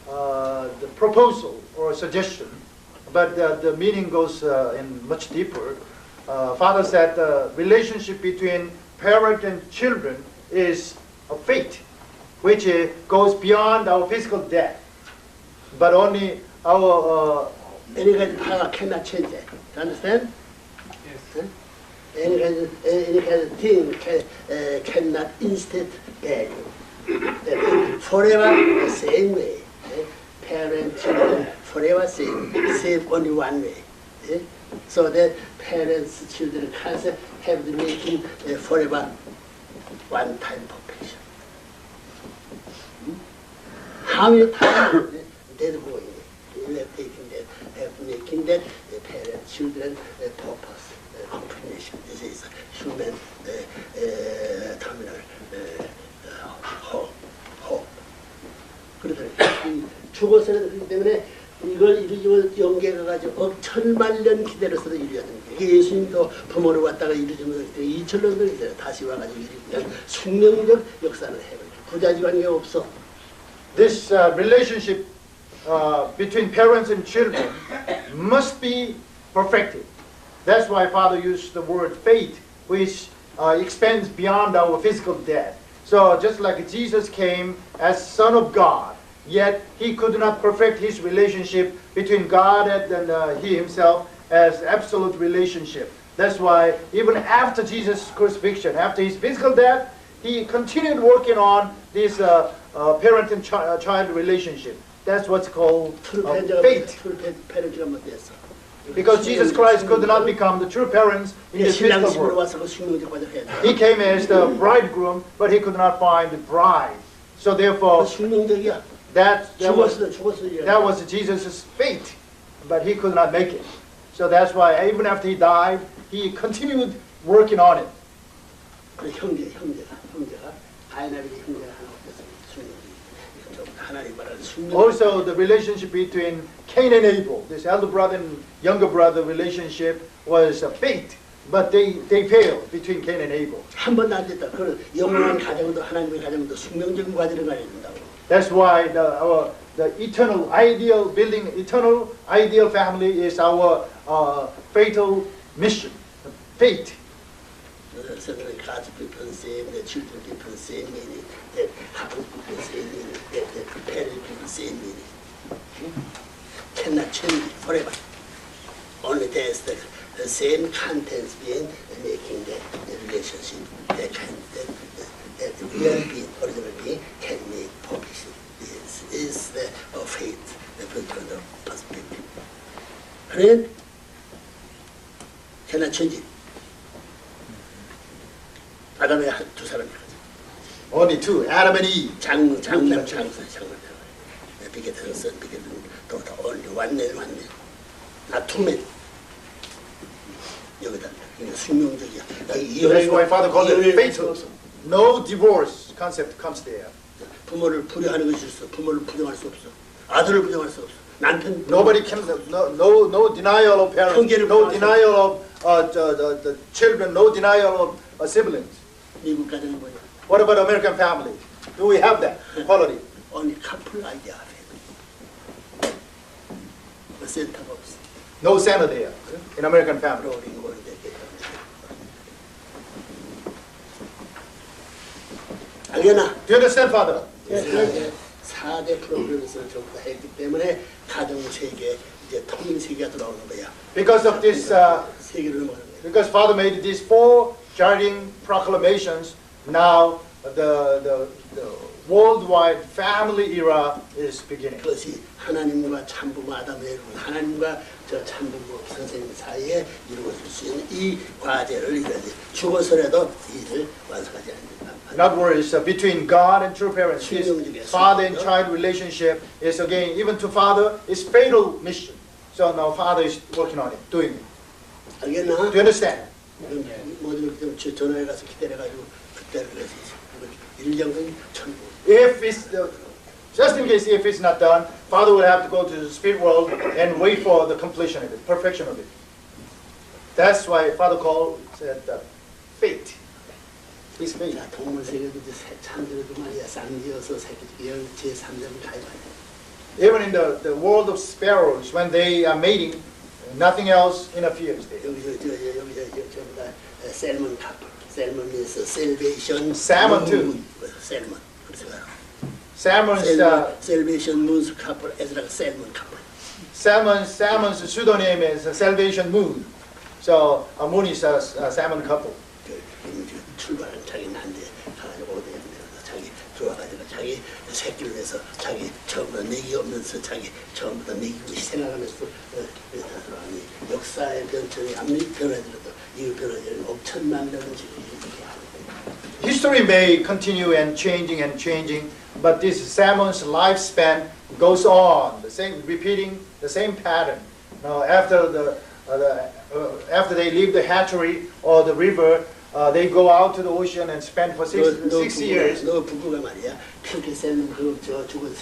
the proposal or suggestion, but the meaning goes in much deeper. Father said the relationship between parent and children is a fate which goes beyond our physical death, but only our any kind of power cannot change it. Do you understand? Yes. Any kind of thing cannot instead value. Forever the same way. Parent, children, forever same only one way. So that parents, children, concept have to making forever one-time population. How many times they're going? We are taking that, have making that parents, children, purpose, combination. This is human terminal hope. 그래서 죽어서는 그렇기 때문에 이걸 이루지면 영계가 가지고 억천만 년 기다려서도 이루어야 됩니다. 예수님도 부모를 왔다가 이루지면 2000년을 기다려 다시 와가지고 이루면 숙명적 역사를 해요. 부자지간이 없어. This relationship between parents and children must be perfected. That's why Father used the word faith, which expands beyond our physical death. So just like Jesus came as Son of God, yet he could not perfect his relationship between God and he himself as absolute relationship. That's why even after Jesus' crucifixion, after his physical death, he continued working on this parent and child relationship. That's what's called faith. Because Jesus Christ could not become the true parents in this physical world. He came as the bridegroom, but he could not find the bride. So therefore, that was Jesus' fate, but he could not make it. So that's why even after he died, he continued working on it. Also, the relationship between Cain and Abel, this elder brother and younger brother relationship, was a fate, but they failed between Cain and Abel. That's why the eternal ideal building, eternal ideal family is our fatal mission, fate. God's people say, the children people say, meaning the couple people say, meaning the parent people say, meaning cannot change forever. Only there's the same contents being making the relationship, the real being, original being can make publishing. This is the faith, the eternal perspective. Friend, cannot change it. 아담의 두 사람이 Only two, Adam and Eve. 장남. Bigger than son, bigger than daughter. Only one man. Not two men. 여기다 이게 숙명적이야. That's why Father called it fatal. No divorce concept comes there. 부모를 불효하는 것이 있어. 부모를 부정할 수 없어. 아들을 부정할 수 없어. 남편. Nobody can. No denial of parents. No denial of the children. No denial of siblings. 미국 가정은 뭐냐? What about American family? Do we have that quality? Only couple idea. 센터가 없어. No center there in American family. 알겠나? Do you understand, Father? 4대 프로그램에서 전부 다 했기 때문에 가정 세계 이제 통일 세계가 들어오는 거야. Because of this, 세계를 넘어가는 거야. because Father made these 4 guiding proclamations, now the worldwide family era is beginning. 그것이 하나님과 참부모 아담의 여러분, 하나님과 저 참부모 선생님 사이에 이루어질 수 있는 이 과제를 이루어야지. 죽어서라도 이 일을 완성하지 않는다. In other words, between God and true parents, this father and child relationship is again, even to father, is fatal mission. So now father is working on it, doing it. 알겠나? Do you understand? 모두 좀 전화해 가서 기다려가지고 그때를 해야지. 일정은 천국. If it's just in case if it's not done, father will have to go to the spirit world and wait for the completion of it, perfection of it. That's why Father called said fate. His fate. 자, 동물 세계도 이제 참들어도 말이야. 쌍지어서 새끼 제3점 가입하네. Even in the world of sparrows, when they are mating, nothing else interferes there. 여기서 전부 다 셀먼 카플. 셀먼 means salvation. Salmon too. 셀먼. 그래서 Salmon's salvation moon's couple, 에스라가 셀먼 couple. Salmon's pseudonym is Salvation Moon. So a moon is a salmon couple. 출발은 자기 난데 가가지고 어디에 자기 들어와가지고 자기 새끼를 위해서 자기 처음부터 내기 없면서 자기 처음부터 내기고 생각하면서 들어가니 역사의 변천이 아무리 변화되어도 이 변화되는 5천만 년은 지금 이렇게 하는 거예요. History may continue and changing, but this salmon's lifespan goes on, the same repeating the same pattern. Now, after they leave the hatchery or the river, they go out to the ocean and spend for 6 years. 너 부부가 말이야. 핑크 셀몬 그저 죽은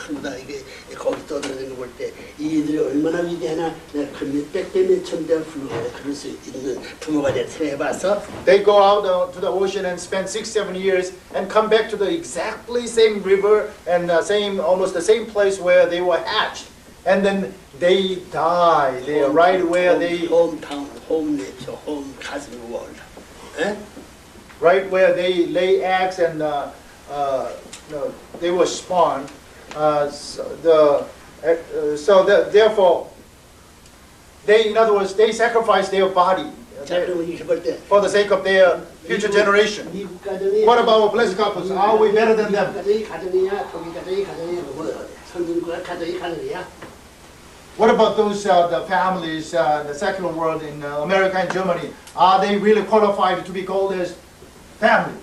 전부 다 이게 거기 떠들어지는 거 볼 때 이들이 얼마나 위대하나 내가 그 몇백 배 몇천 배 훌륭하게 그럴 수 있는 부모가 돼 해봐서 They go out to the ocean and spend 6-7 years and come back to the exactly same river and almost the same place where they were hatched. And then they die. They are right where they hometown, home nature, home cosmic world. 예? right where they lay eggs and they were spawned. Therefore, in other words, they sacrifice their body 자, 그러면 이렇게 볼 때 for the sake of their future generation. 미국 가정이 What about our blessed couples? Are we better than them? 미국 가정이 가정이야, 독일 가정이 가정이야, 뭐 선진국가 가정이 가정이야. What about those the families in the secular world in America and Germany? Are they really qualified to be called as family?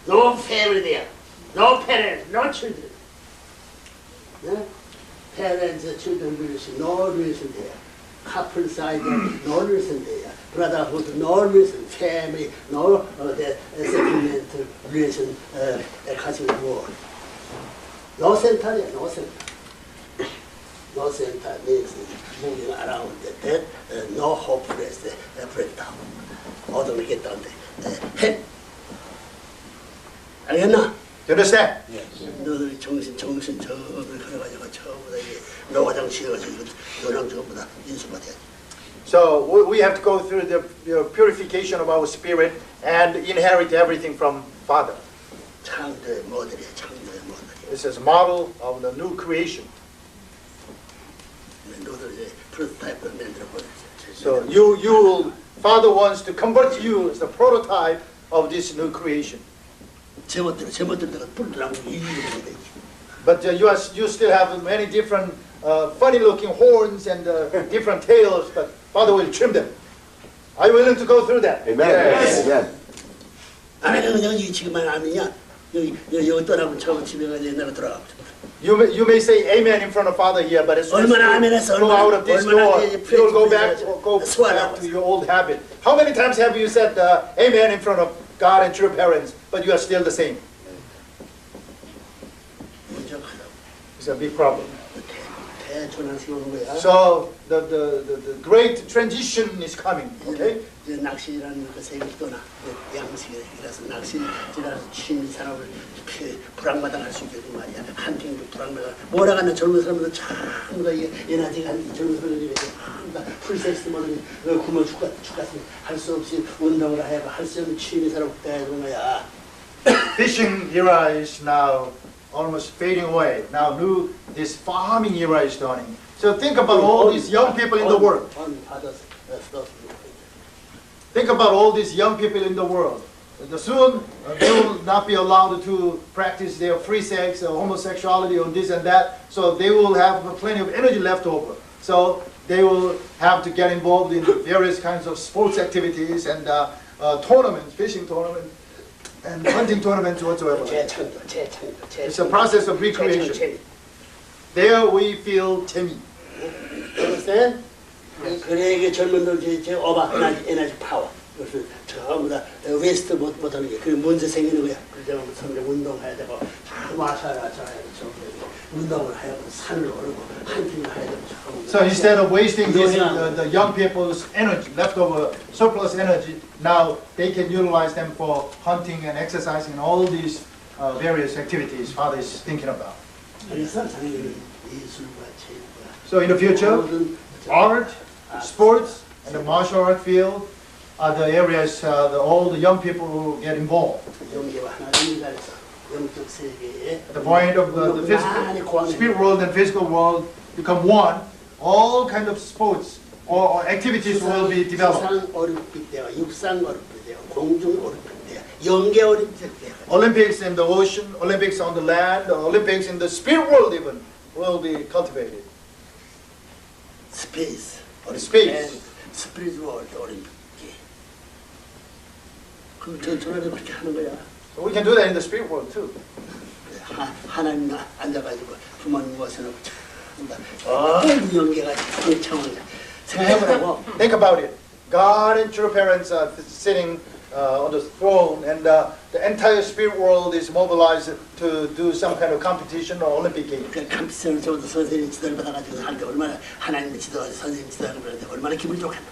No family there, no parents, no children. Parents, children relation, no relation there. Couple side, no relation there. Brotherhood, no relation. Family, no sentimental relation. Cosmic world. No center there, no center. No center means moving around that, no hopeless breakdown. 어둠이 겠다는데 알겠나? You understand? 너들이 정신 저을 그래가지고 전부 다 이게 노화장 지어가지고 노랑 전부 다 인수받아야 돼. So we have to go through the purification of our spirit and inherit everything from Father. 창조의 모델이야, 창조의 모델이야. This is a model of the new creation. 너들 이제 프로토타입을 만들어 보내지. So Father wants to convert you as the prototype of this new creation. 제멋대로 뿔들하고 이기는 되지. But you still have many different funny-looking horns and different tails, but Father will trim them. Are you willing to go through that? Amen. Yes. Amen. 아니 여기 지금만 아니냐? 여기 떠나면 저 집에 가서 옛날에 돌아가고. You may say amen in front of Father here, but as soon as 얼마나 you 아멘했어, go out of this door, 얼마나 you will go back 소환하고 to your old habit. How many times have you said amen in front of God and your parents, but you are still the same? 문제가 크다고. It's a big problem. 대전환식 오는 거야. So the great transition is coming. Okay. 이제 낚시라는 그 세계를 떠나 양식이라서 낚시라서 취미 산업을 불황마당할 수 있게끔 말이야. 한팅도 불황마당. 몰아가는 젊은 사람들 전부 다 에너지가 젊은 사람들이 전부 다 풀세스트만은 굶어 죽겠으면 할 수 없이 운동을 하고 할 수 없는 취미 산업을 돼야 되는 거야. Fishing era is now almost fading away. Now this farming era is dawning. So think about all these young people in the world. Think about all these young people in the world. Soon they will not be allowed to practice their free sex or homosexuality or this and that. So they will have plenty of energy left over. So they will have to get involved in various kinds of sports activities and tournaments, fishing tournaments, and hunting tournaments whatsoever. It's a process of recreation. There we feel timid. Understand? 그래 이게 젊은들 제 어바 에너지 파워. 그래서 전부 다 웨스트 못하는 게 그게 문제 생기는 거야. 그래서 점점 운동해야 되고 마사라 운동을 해야 되고 산을 오르고 한팅을 해야 되고. So instead of wasting the young people's energy, leftover surplus energy, now they can utilize them for hunting and exercising and all these various activities Father is thinking about. 그래서 당연히 예술과 체육과. So in the future, art, sports, and the martial art field are the areas all the young people will get involved. At the point of the physical, spirit world and physical world become one, all kind of sports or activities will be developed. Olympics in the ocean, Olympics on the land, Olympics in the spirit world even will be cultivated. Space. Space. Spiritual Olympic. 그럼 전화를 그렇게 하는 거야. So we can do that in the spirit world too. 하나님 앉아가지고 부모님 모셔놓고 연계가지고 창을 생각해보라고. Think about it. God and your parents are sitting on the throne, and the entire spirit world is mobilized to do some kind of competition or Olympic Games. 그 컴퓨터를 저도 선생님 지도를 받아가지고 할 때 얼마나 하나님의 지도 선생님 지도하는 그런데 얼마나 기분이 좋겠나.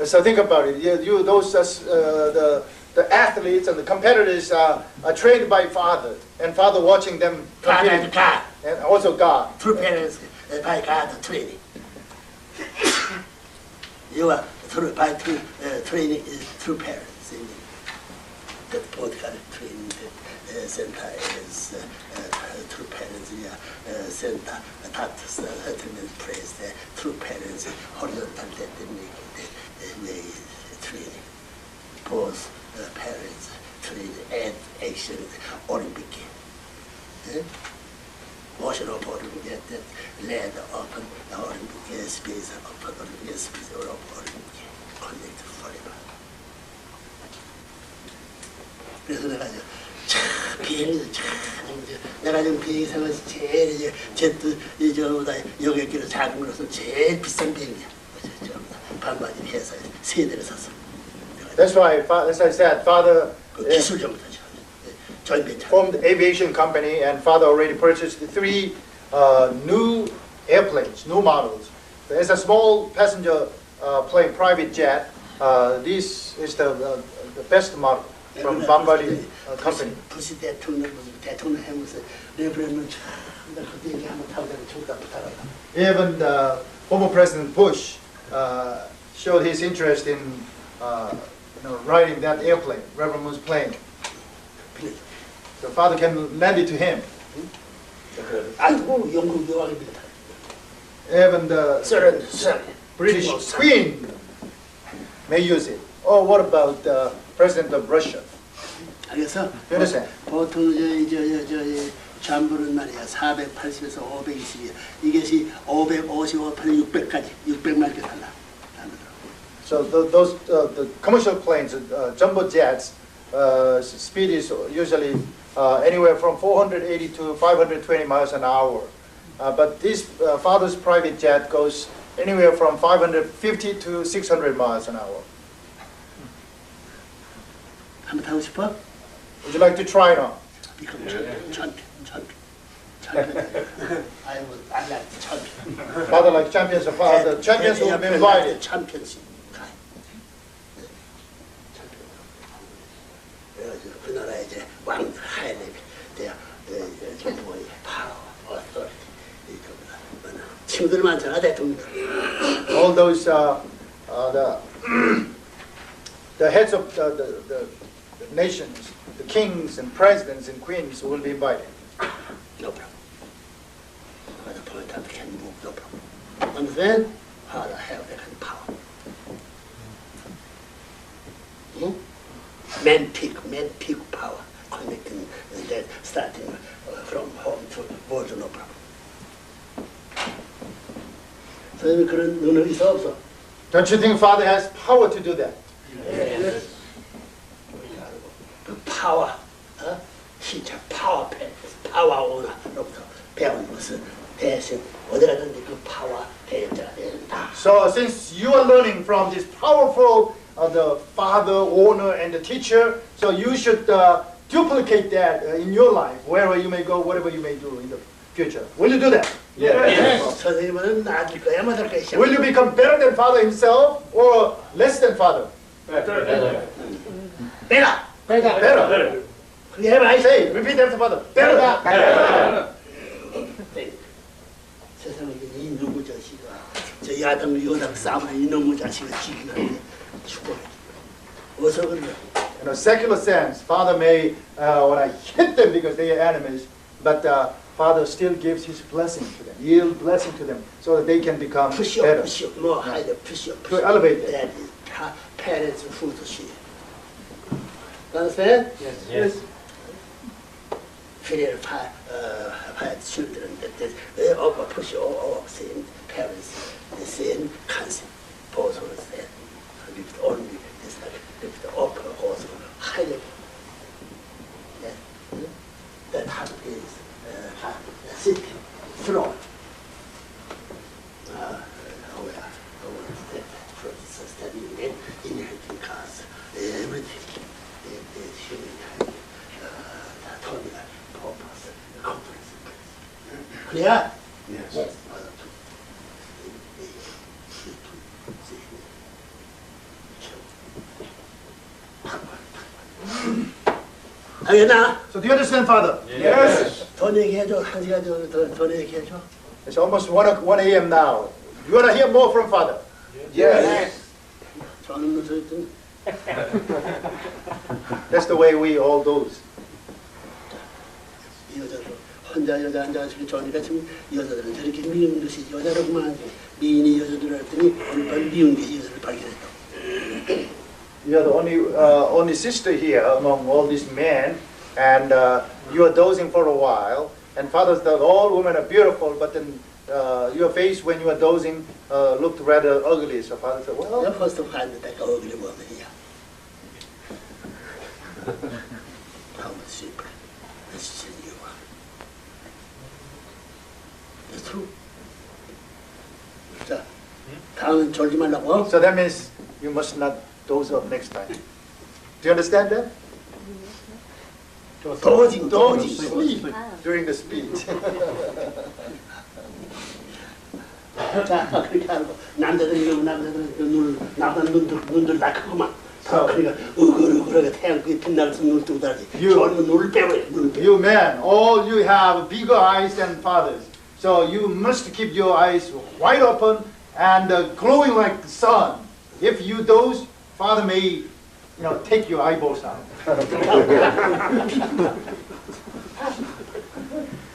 So think about it. Those the athletes and the competitors are trained by Father, and Father watching them God and compete, God. and also God. Through parents, by God training. You are through by training is through parents. That both kind of training that center is through parents. Yeah, center doctors praise through parents horizontal that they make training. Both parents train and action Olympic. Motion of Olympic that led open the Olympic space, open Olympic space, or Olympic connected forever. 그래서 내가 비행기도 참 내가 지금 비행기 생활에서 제일 이제 제트 이저보다 여객기로 작은 거로서 제일 비싼 비행기야. 반바지 회사에 세 대를 샀어. That's why, as I said, Father 그 기술 전문가죠. 전벤차. formed the aviation company, and Father already purchased 3 new airplanes, new models. There's a small passenger plane, private jet. This is the best model from Bombardier company. 부시 대통령 해무서 레브런은 참 그때 얘기 한번 타고 죽다 붙어라. Even the former President Bush showed his interest in riding that airplane, Reverend Moon's plane. So Father can lend it to him. 아이고 영국 여왕입니다. Even the 썰은 British Queen may use it. Or what about the President of Russia? 그래서 You understand? 보통 저 잠부는 말이야 480에서 520이야. 이것이 555, 600까지 600마일까지 달라. So those the commercial planes, jumbo jets, speed is usually anywhere from 480 to 520 miles an hour. But this Father's private jet goes anywhere from 550 to 600 miles an hour. 한번 타고 싶어? Would you like to try now? champion. I like champion. Father like champions, the champions will be invited. championship. 그 나라에 이제 왕 하야 돼. 정부의 파워, authority 이거보다 친구들 많잖아 대통령. All those the heads of the nations, the kings and presidents and queens will be invited. No problem. But the point that can move, no problem. Understand? How to have that kind of power. Man peak power, connecting that starting from home to world, no problem. 선생님 그런 능력이 있어 없어? Don't you think Father has power to do that? Yes. 그 파워, 진짜 파워 팬, 파워 오너로부터 배운 것은 대신 어디 가든지 그 파워 대자가 된다. So since you are learning from this powerful the father, owner, and the teacher, so you should duplicate that in your life, wherever you may go, whatever you may do in the future. Will you do that? 선생님은 나아질 거야, 못할 거야. Will you become better than Father himself or less than Father? better. Better. 그게 해봐. Say, repeat after Father. Better. 세상에 이놈의 자식아, 저 야당 여당 싸움에 이놈의 자식아 죽이는데 죽어. 어서 그래. In a secular sense, Father may when I hit them because they are enemies, but Father still gives His blessing to them, yield blessing to them, so that they can become better. push up, more higher, push up. To elevate them. That is parents' food to see. Understand? Yes. Filial children that over push over same parents, the same concept, both of them. Lift only this lift upper also high level. That hat is city throne. Studying inheriting cars, everything. 그래야 Yes. 알겠나? So do you understand, Father? Yes. 더 얘기해줘. 한 시간 정도 더 얘기해줘. It's almost 1 a.m. now. You want to hear more from Father? Yes. 저는 무슨 That's the way we all do. 이 여자도 혼자 여자 앉아가지고 저니까 지금 여자들은 저렇게 미운 것이 여자로구만 미인이 여자들 했더니 오늘 밤 미운 것이 여자를 발견했다. You are the only sister here among all these men, and you are dozing for a while. And Father said all women are beautiful, but then your face when you are dozing looked rather ugly. So Father said, well, 내가 벌써 봤는데 그 어기를 보면이야. How much simple. This is you. It's true. 자, 다음은 졸지 말라고. so that means you must not doze off next time. Do you understand that? 도징. Sleep during the speech. 자, 그렇게 하고 남자들은 나보다 눈들 다 크구만. 그러니까 으그러게 태양 빛나면서 눈을 뜨고 다니지. 저는 눈을 빼버려. You men, all you have bigger eyes than fathers. So you must keep your eyes wide open and glowing like the sun. If you doze, Father may, take your eyeballs out.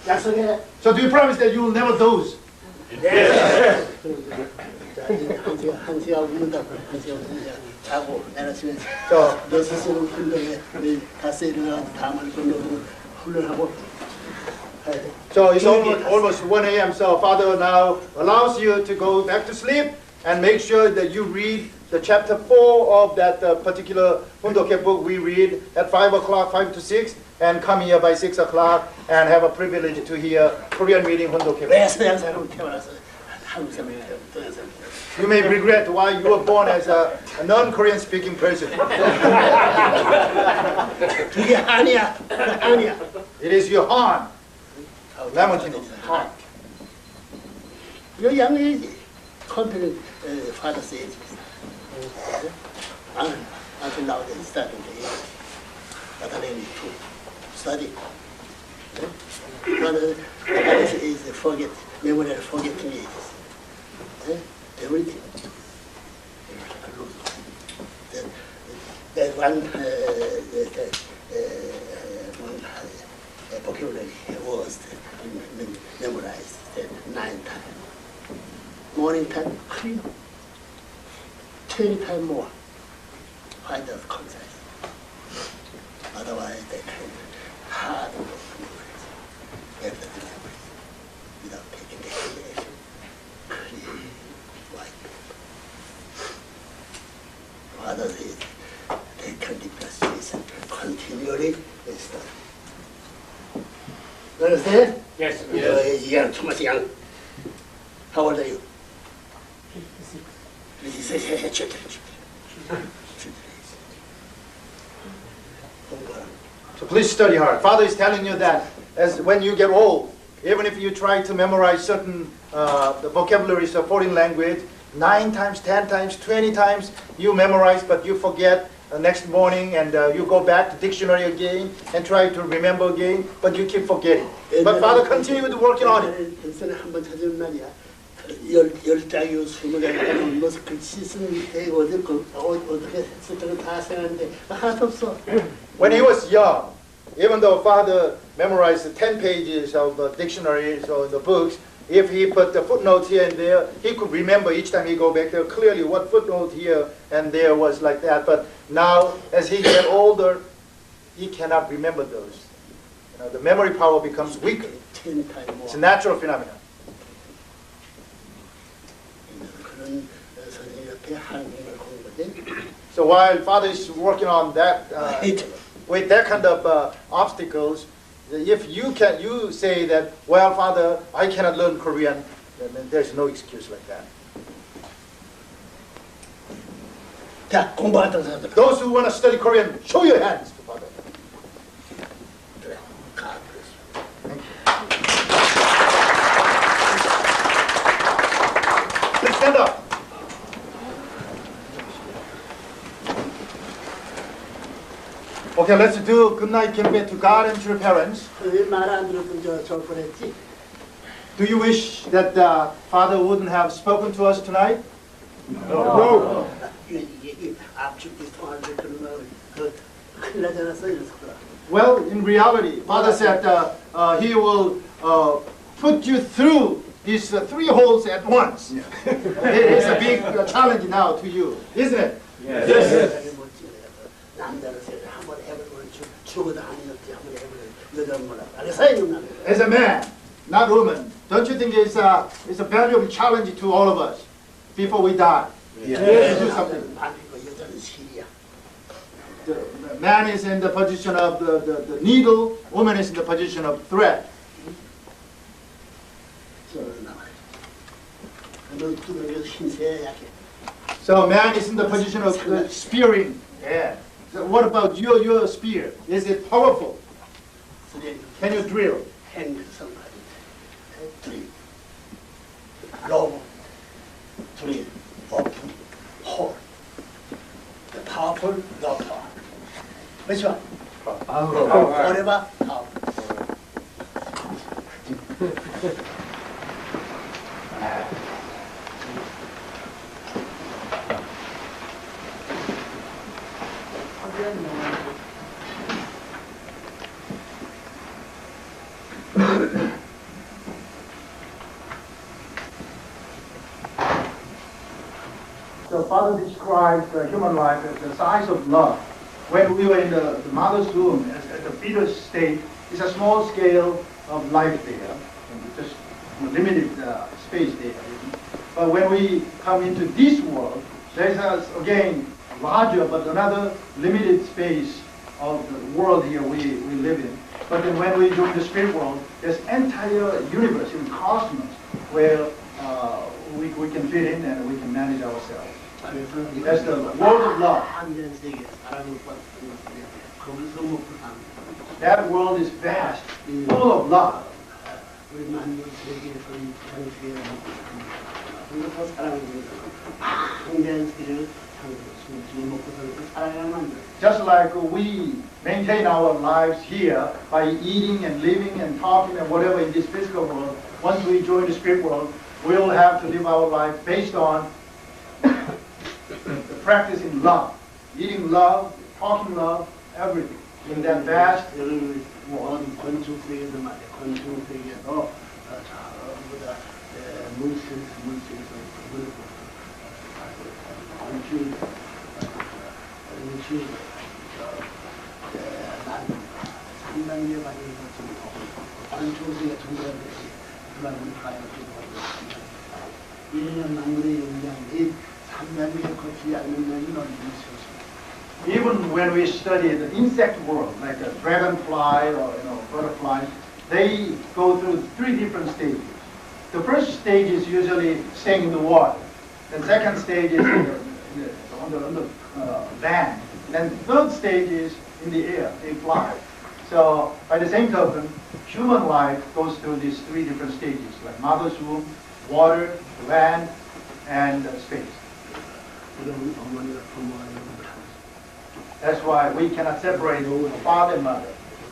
약속해. So do you promise that you will never doze? 한 시간 웃는다고. 한 시간 웃는다. 자고 내려치면 So, 내 스스로 운동에 다스 일어나서 다음을 건너고 훈련하고 해야 돼. so it's almost 1 a.m. So Father now allows you to go back to sleep and make sure that you read the chapter 4 of that particular Hundoke book we read at 5 o'clock, 5 to 6, and come here by 6 o'clock and have a privilege to hear Korean reading Hundoke book. 왜 서양 사람을 태어나서 한국 사람을 태어나서 You may regret why you were born as a non-Korean speaking person. 그게 아니야. 아니야. It is your Han. Lamantino. Han. 여기 양해야지. 컴퓨터는 father says. Until now they starting but I need to study. Brother, is forget, memory forgetting is. Everything. That one vocabulary was memorized 9 times. Morning time, clean. 20 times more. Find the concise. Otherwise, they can hard work memorize. Everything memorize. Without taking the creation. Clean white paper. Father says they can depreciation continually study. You understand? Yes. Young, too much young. How old are you? 56. So please study hard. Father is telling you that as when you get old, even if you try to memorize certain the vocabularies of foreign language, 9 times, 10 times, 20 times you memorize, but you forget next morning, and you go back to dictionary again and try to remember again, but you keep forgetting. But Father continued working on it. 한번 찾으면 말이야. 10장이요, 20장이요, 무슨 글씨 쓰는 게 어떻게 했을지는 다 생각하는데 하나도 없어. When he was young, even though Father memorized 10 pages of the dictionaries or the books, if he put the footnotes here and there, he could remember each time he go back there clearly what footnote here and there was like that. But now, as he get older, he cannot remember those. The memory power becomes weaker. 10 times more. It's a natural phenomenon. 그런 선생님 옆에 한국말 공부지. So while Father is working on that, with that kind of obstacles, if you say that, well, Father, I cannot learn Korean, then there's no excuse like that. 자, 공부하던 사람들. Those who want to study Korean, show your hands to Father. 그래, 가. Okay, let's do good night campaign to God and to your parents. 말안 들었던 저 뻔했지. Do you wish that Father wouldn't have spoken to us tonight? No. 이게 압축기 통할 때 그런 그 큰일 나지 않았어 이랬었더라. Well, in reality, Father said He will put you through these 3 holes at once. It is a big challenge now to you, isn't it? Yes. 남자를 한번 해보면 죽어도 아니었지 한번 해보면 여자는 몰라. 알겠어요, 누나? As a man, not woman, don't you think it's a valuable challenge to all of us before we die? Yes. To do something. 반이고 여자는 실이야. The man is in the position of the needle, woman is in the position of thread. 저는 나와요. 너두 명이 힘세야 약해. So man is in the position of spearing. Yeah. So what about your spear? Is it powerful? Can you drill? 행성 드릴, 로브, 드릴, 오픈, 홀. The powerful, no power. Which one? Whatever, power. The Father describes the human life as the size of love. When we were in the mother's womb, at the fetus state, it's a small scale of life there, just limited space there. But when we come into this world, there's again larger but another limited space of the world here we live in. But then when we join the spirit world, there's entire universe, in cosmos, where we can fit in and we can manage ourselves. That's the world of love. 한전 세계 사랑을 받는 거기서 먹고 사는 That world is vast, full of love. 우리 만물 세계에서 이 세계에 먹고 사는 그래서 사랑을 위해서 한전 세계를 숨 먹고 사는 사랑을 만들어. Just like we maintain our lives here by eating and living and talking and whatever in this physical world, once we join the spirit world, we'll have to live our life based on practicing love, eating love, talking love, everything. In that vast world. 건축 세계도 말이야. 건축 세계도 전부 다 물질에서 건축 상당히 많이 건축 세계 전부라듯이 그만큼 가야지고 1년 만물의 영향이 3년에 거치지 않는 면이 너무 있었습니다. Even when we study the insect world, like a dragonfly or butterfly, they go through 3 different stages. The first stage is usually staying in the water. The second stage is on the land. And the third stage is in the air. They fly. So by the same token, human life goes through these 3 different stages, like mother's womb, water, land, and space. That's why we cannot separate father and mother.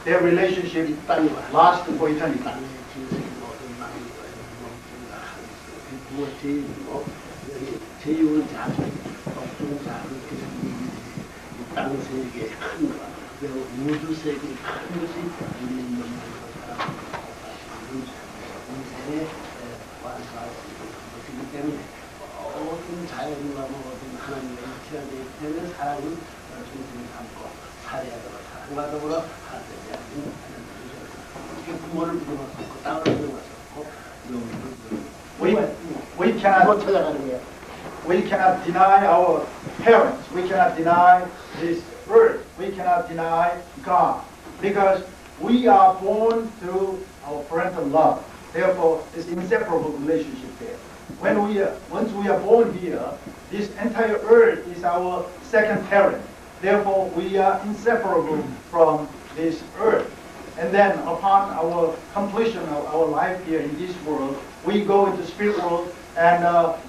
Their relationship lasts for eternity. 어떤 자연과 어떤 하나님의 일치하기 때문에 사랑은 중심을 삼고 살해하도록 사랑과 더불어 하나님의 이렇게 부모를 부정하고 땅을 부정하고 We cannot 찾아가는 거야. we cannot deny our parents. We cannot deny this earth. We cannot deny God because we are born through our parental love. Therefore, it's inseparable relationship there. Once we are born here, this entire earth is our second parent. Therefore, we are inseparable from this earth. And then upon our completion of our life here in this world, we go into spirit world and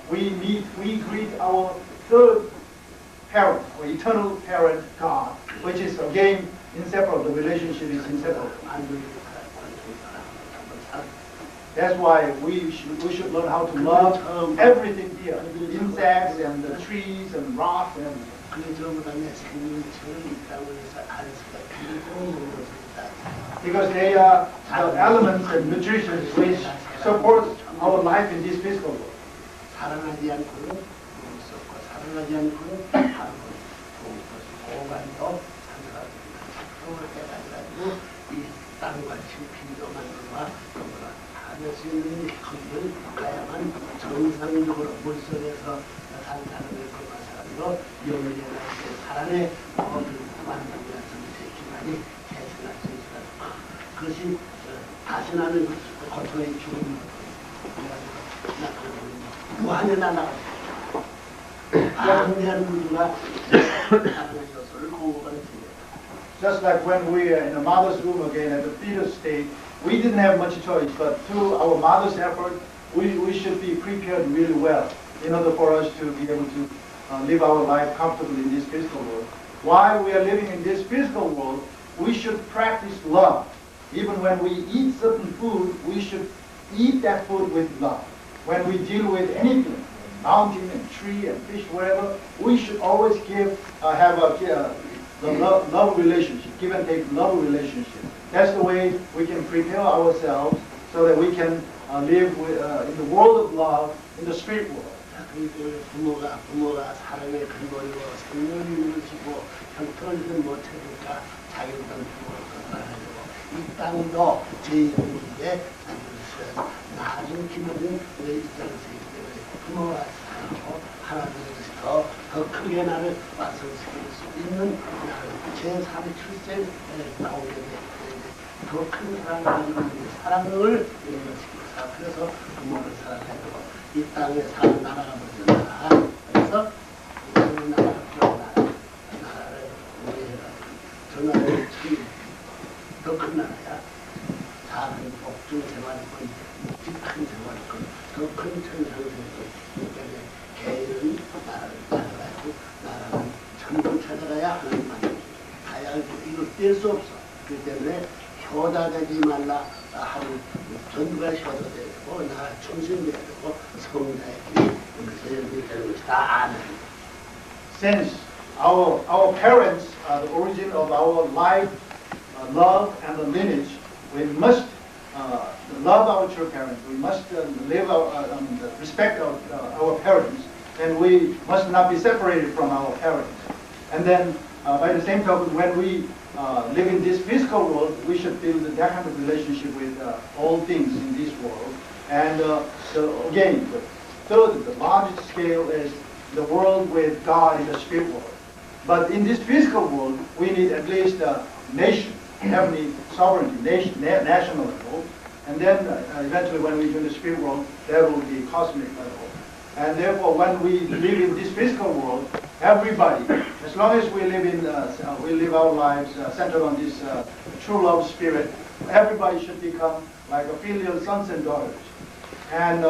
we greet our third parent, or eternal parent, God, which is again inseparable. The relationship is inseparable. 만들기 사람 한번 살. That's why we should learn how to love everything here, insects and the trees and rocks and everything. 그게 전부 다 내 생명처럼 이 땅에서 알 수가 있는 것이다. Because they are the elements and nutrition which support our life in this physical world. 사랑하지 않고는 못 썩고 사랑하지 않고는 하루는 공간도 한사람을 해가지고 이 땅과 지피도 만들어와 하늘 수 있는 거기를 가야만 정상적으로 물속에서 산 사람을 건강 사람으로 영원히 사람의 만들어야 전체 기반이 개선할 수 있다. 그것이 다시 나는 고통의 죽음이 무한히 날아가고 방대한 우주가 다른 요소를 공급하는 중이에요. Just like when we are in the mother's womb again at the fetus state, we didn't have much choice, but through our mother's effort, we should be prepared really well in order for us to be able to live our life comfortably in this physical world. While we are living in this physical world, we should practice love. Even when we eat certain food, we should eat that food with love. When we deal with anything, mountain and tree and fish, whatever, we should always have the love relationship, give and take love relationship. That's the way we can prepare ourselves so that we can live in the world of love, in the spirit world. 부모가 사랑의 근본이고 생명을 주고 형편을 못해니까 자기는 부모를 건강하고 이 땅도 제2부인데 나중 기능은 내 입장에서 있기 때문에 부모가 사랑하고 하나님께서 더 크게 나를 완성시킬 수 있는 나를 제3 출생에 나오게 되는데 더 큰 사랑을 이루어지고 그래서 부모를 사랑해야 되고 이 땅에 사는 나라가 먼저 그래서 이 땅의 나라가 나라를 우리가 저 나라의 더큰 나라야. 작은 복중 생활권, 묵직한 생활권, 더 큰 천상생활권. 그러니까 개인은 나라를 찾아가고 나라는 천국 찾아가야 하나님만 가야 할 이걸 뗄 수 없어. 그렇기 때문에 효자되지 말라 하는 전부가 효자돼야 되고 나라 충신돼야 되고 성자의 길이 그것을 되는 것이다. 아멘. Since our parents are the origin of our life, love and the lineage, we must love our true parents. We must respect our parents, and we must not be separated from our parents. And then, by the same token, when we live in this physical world, we should build that kind of relationship with all things in this world. And again, the largest scale is the world with God in the spirit world. But in this physical world, we need at least a nation, heavenly sovereignty, national level. And then eventually when we do the spirit world, there will be cosmic level. And therefore when we live in this physical world, everybody, as long as we live our lives centered on this true love spirit, everybody should become like a filial sons and daughters. And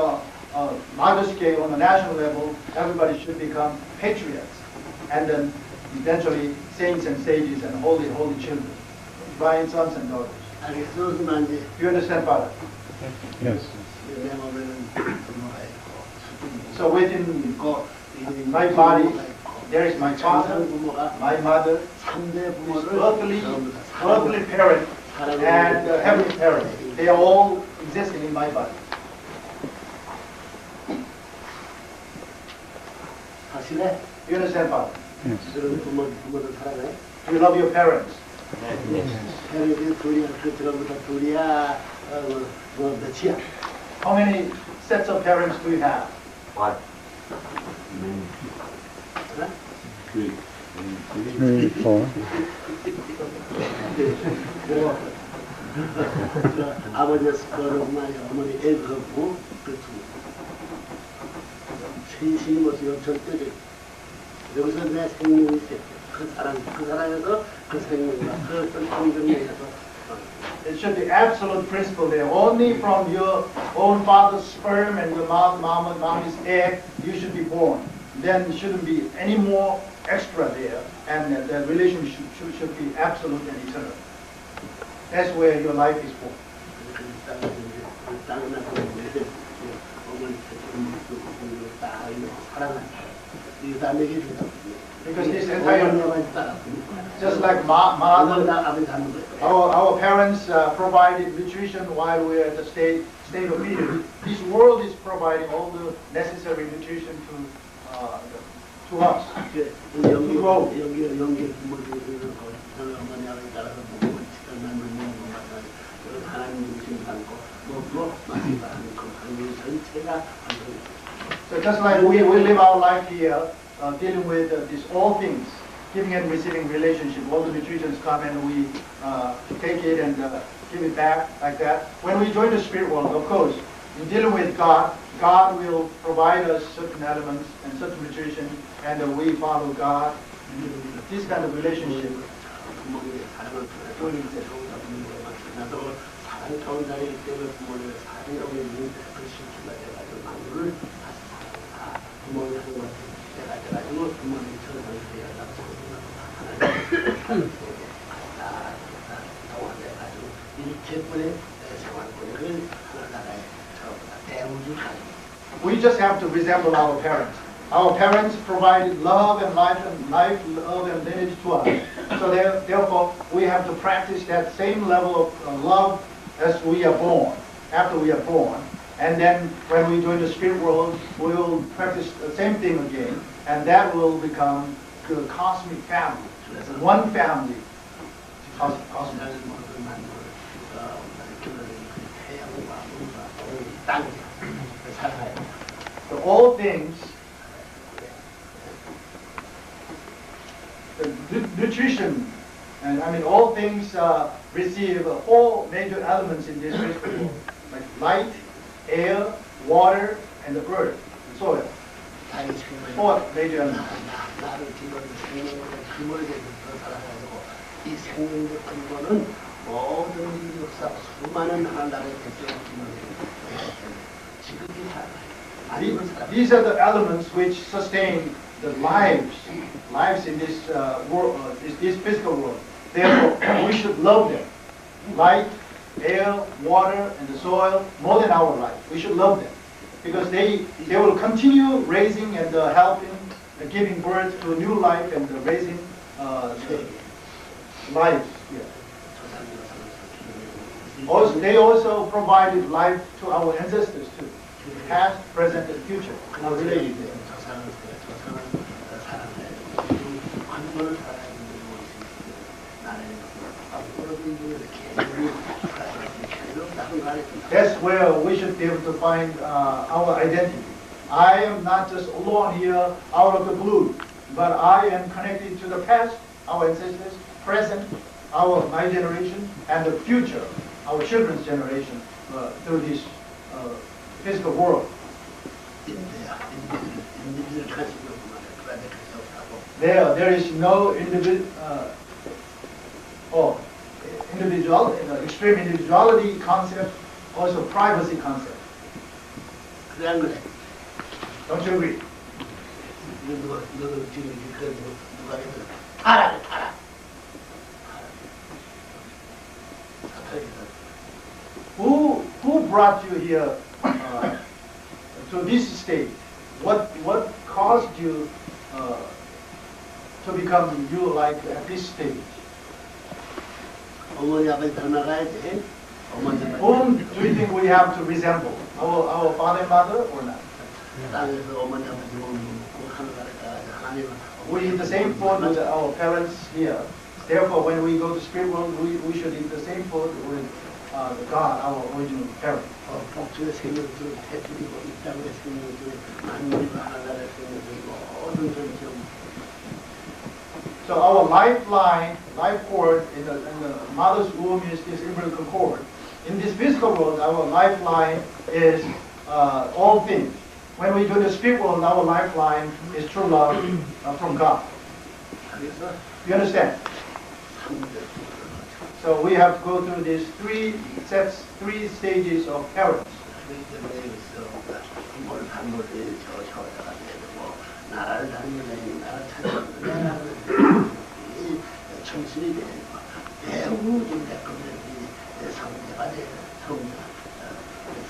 larger scale, on the national level, everybody should become patriots. And then eventually saints and sages and holy children, divine sons and daughters. Do you understand, Father? Yes. So within my body, there is my father, my mother, earthly parent, and heavenly parent. They are all existing in my body. Do you understand, Father? Yes. Do you love your parents? How many sets of parents do you have? One. Three, four. 아버지 스포를 많이 어머니 애그고 그렇죠. 신신이 모습이 절대적. 여기서 내 생명이 있어요. 그 사랑에서 그 생명과 그 어떤 공정에서. It should be absolute principle there. Only from your own father's sperm and your mommy's egg you should be born. Then it shouldn't be any more extra there, and the relationship should be absolute and eternal. That's where your life is born. Because this entire, just like mother, our parents provided nutrition while we were at the state of Eden. This world is providing all the necessary nutrition to us. So just like we live our life here, dealing with these all things, giving and receiving relationship, all the nutritions come and we take it and give it back like that. When we join the spirit world, of course, in dealing with God, God will provide us certain elements and certain nutrition, and we follow God. This kind of relationship. We just have to resemble our parents. Our parents provided love and life, love and lineage to us. So therefore, we have to practice that same level of love as we are born, after we are born. And then when we join the spirit world, we will practice the same thing again, and that will become the cosmic family. One family. Cosmic. So all things, the nutrition, and I mean all things receive four major elements in this physical world, like light, air, water, and the earth, soil. Four major elements. These are the elements which sustain the lives in this world, this physical world. Therefore, we should love them. Light, air, water, and the soil more than our life. We should love them because they will continue raising and helping, giving birth to a new life and raising lives. Yeah. Also, they also provided life to our ancestors too, past, present, and future. Now related there. That's where we should be able to find our identity. I am not just alone here out of the blue, but I am connected to the past, our ancestors, present, my generation, and the future, our children's generation, through this physical world. There is no extreme individuality concept, also privacy concept. Don't you agree? Who brought you here to this state? What caused you to become you like at this stage? Whom do you think we have to resemble? Our father and mother or not? We eat the same food with our parents here. Therefore, when we go to spirit world, we should eat the same food with God, our original parent. So our lifeline, life cord in the mother's womb is this umbilical cord. In this physical world, our lifeline is all things. When we do the spirit world, our lifeline is true love from God. You understand? So we have to go through these three stages of parents. 나라를 다니는 나라 찾는 이 청순이 되는 거 매우 좀 내꺼내기 성대가 되는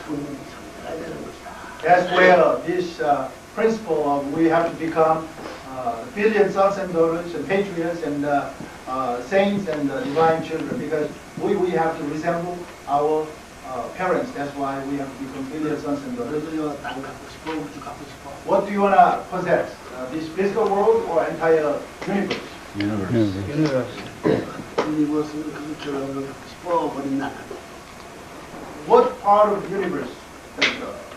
성대가 되는 것이다. That's where this principle of we have to become billion sons and daughters and patriots and saints and divine children, because we have to resemble our parents. That's why we have to become billion sons and daughters. 너도요 땅 갖고 싶어 우주 갖고 싶어. What do you want to possess? This physical world or entire universe? Universe. 유니버스는 그 결혼을 갖고 싶어 버린 나라. What part of universe? The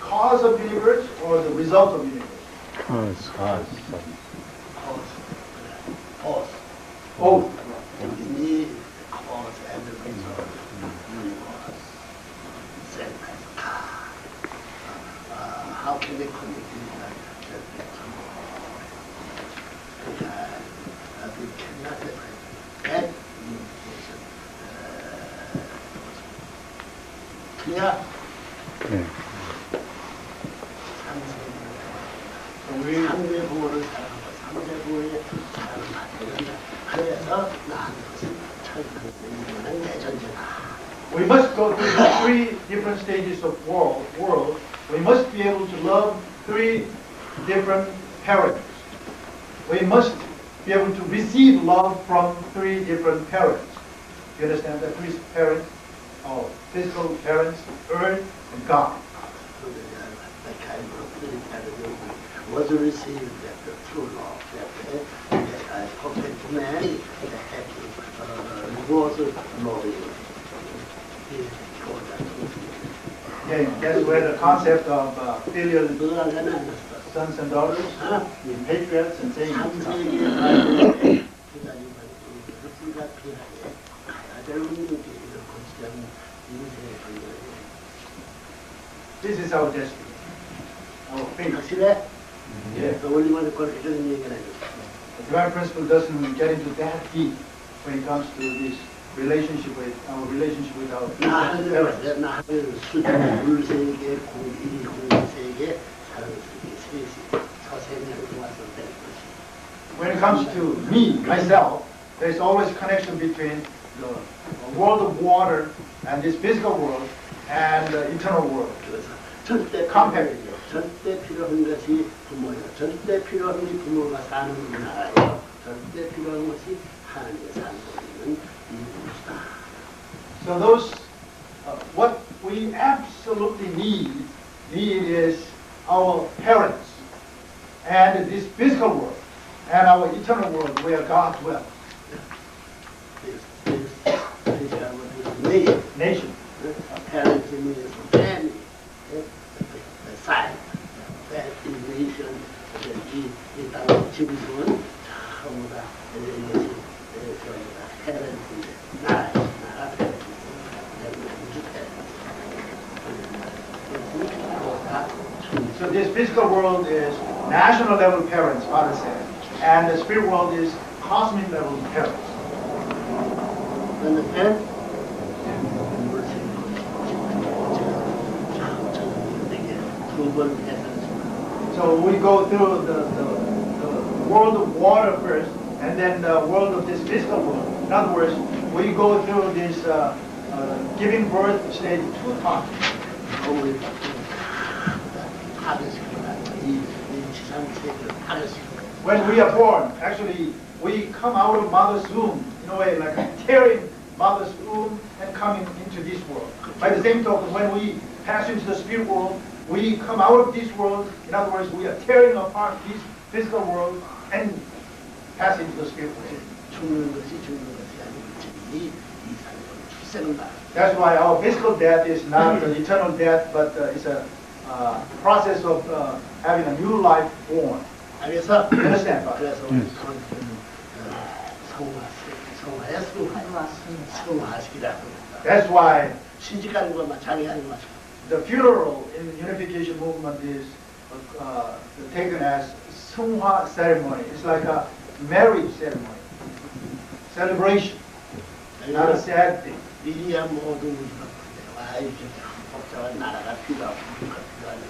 cause of universe or the result of universe? Cause. Both. Both. You need the cause and the result. Universe. Same as car. How can they connect that? We cannot separate that unification. Clear? 네. 상대 부모를 사랑하고 상대 부모의 사랑을 받는 것이다. 그래서 나는 것은 철학의 내전제다. We must go through the three different stages of world. We must be able to love three different parents. We must be able to receive love from three different parents. You understand that? Three parents, physical parents, earth, and God. The kind of was received that the true love that as compared to man was loving. Yeah, that's where the concept of filial sons and daughters, the patriots and saints. This is our destiny, our fate. 확실해? Yeah. 원리만 그렇게 되는 얘기는 The divine principle doesn't get into that deep when it comes to this relationship with our parents. 나는 수직 물세계, 공일이 공세계, 사랑세계, 셋이 서세계를 도와서 되는 것이. When it comes to me, myself, there's always a connection between the world of water and this physical world and the eternal world. 그래서 절대 Comparative. 절대 필요한 것이 부모예요. 절대 필요한 것이 부모가 사는 나라예요. 절대 필요한 것이 하나님의 사는 것은 이것이다. So those, what we absolutely need is our parents and this physical world and our eternal world where God dwells. Nation. Parents means family, side, that is nation. 이 땅의 지구촌은 전부 다 이것이 전부 다 parent인데 나라 parent, So this physical world is national level parents, Father said, and the spirit world is cosmic level parents. understand? So we go through the world of water first, and then the world of this physical world. In other words, we go through this giving birth stage 2 times. When we are born, actually, we come out of mother's womb, in a way, like tearing mother's womb and coming into this world. By the same token, when we pass into the spirit world, we come out of this world. In other words, we are tearing apart this physical world and pass into the spirit world. That's why our physical death is not an eternal death, but it's a process of having a new life born. 알겠어? Understand, Father? 그래서 우리 성화시키라고. That's why 시집가는 것만 장애하는 것만. the funeral in the unification movement is taken as Sungha ceremony. It's like a marriage ceremony, celebration, not a sad thing. 미리야 모든 우리가 와 이렇게 복잡한 나라가 필요하고 우리가 필요한데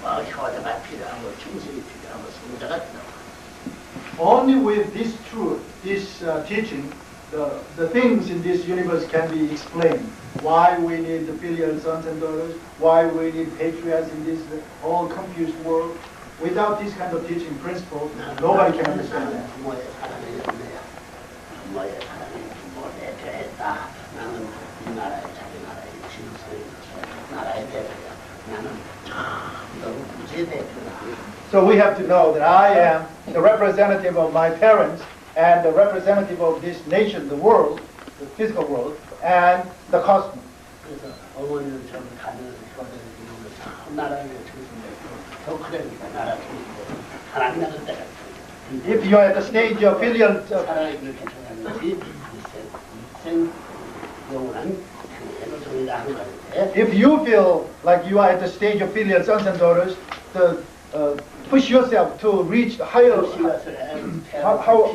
와 효자가 필요하고 충신이 필요하고 성자가 필요하고 only with this truth, this teaching, the things in this universe can be explained. Why we need the filial sons and daughters, why we need patriarchs in this all confused world. Without this kind of teaching principle, nobody can understand that. 부모의 사랑이 없네요. 부모의 사랑이 부모에 대했다. 나는 이 나라의 자기 나라의 진수인 나라의 대표야. 나는 너무 무지의 대표다. So we have to know that I am the representative of my parents and the representative of this nation, the world, the physical world, and the cosmos. 그래서 어머니는 저를 가면서 효도해주는 참 나라의 중심되고 더 그러니까 나라 중심되고 하나님 나라 때가 If you are at the stage of filial, 사랑이 그렇게 전하는지 일생 영원한 평행을 정리다 하는 건데 if you feel like you are at the stage of filial sons and daughters, to push yourself to reach the higher. How-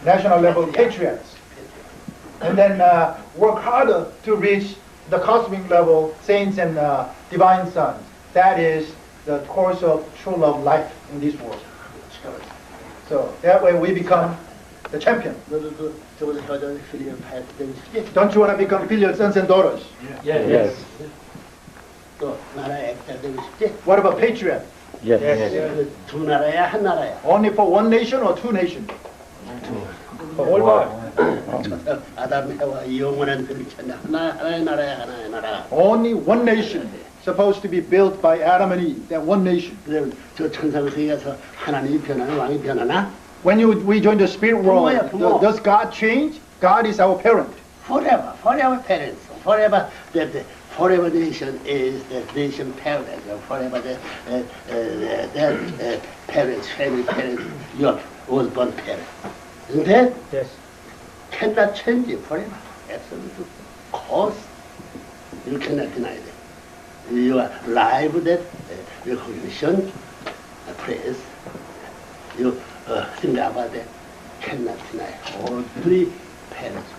National level patriots, and then work harder to reach the cosmic level saints and divine sons. That is the course of true love life in this world. So that way we become the champion. Don't you want to become filial sons and daughters? Yes. 또 나라의 액자 되고 싶지? What about patriot? Yes. 두 나라야 한 나라야? Only for one nation or two nations? For all world. 아담과 영원한 들이쳤나 하나의 나라야 하나의 나라. Only one nation supposed to be built by Adam and Eve. That one nation. 그럼 저 천상세계 가서 하나님이 변하나 왕이 변하나? When we join the spirit world, 부모야, 부모. does God change? God is our parent. Forever parents. Forever forever nation is the nation parent. Forever the parents, family parents, your was born parent. Isn't it? Yes. Cannot change it forever. Absolutely. Cause you cannot deny that. You are live that recognition, praise. You think about that. Cannot deny. All three parents.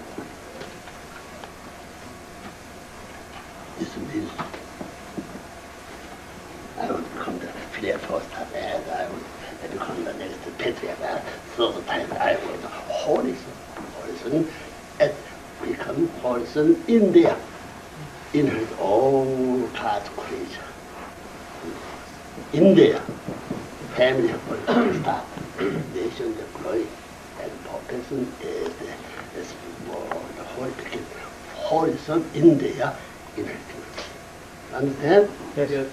This means I will become the filial first time, and I will become the next patriarch. Third time I will the Holy Son, and become Holy Son in there, inherit all God's creation. In there, family will start, nation the glory, and person is the Holy Son in there. Understand? Yes. Yeah?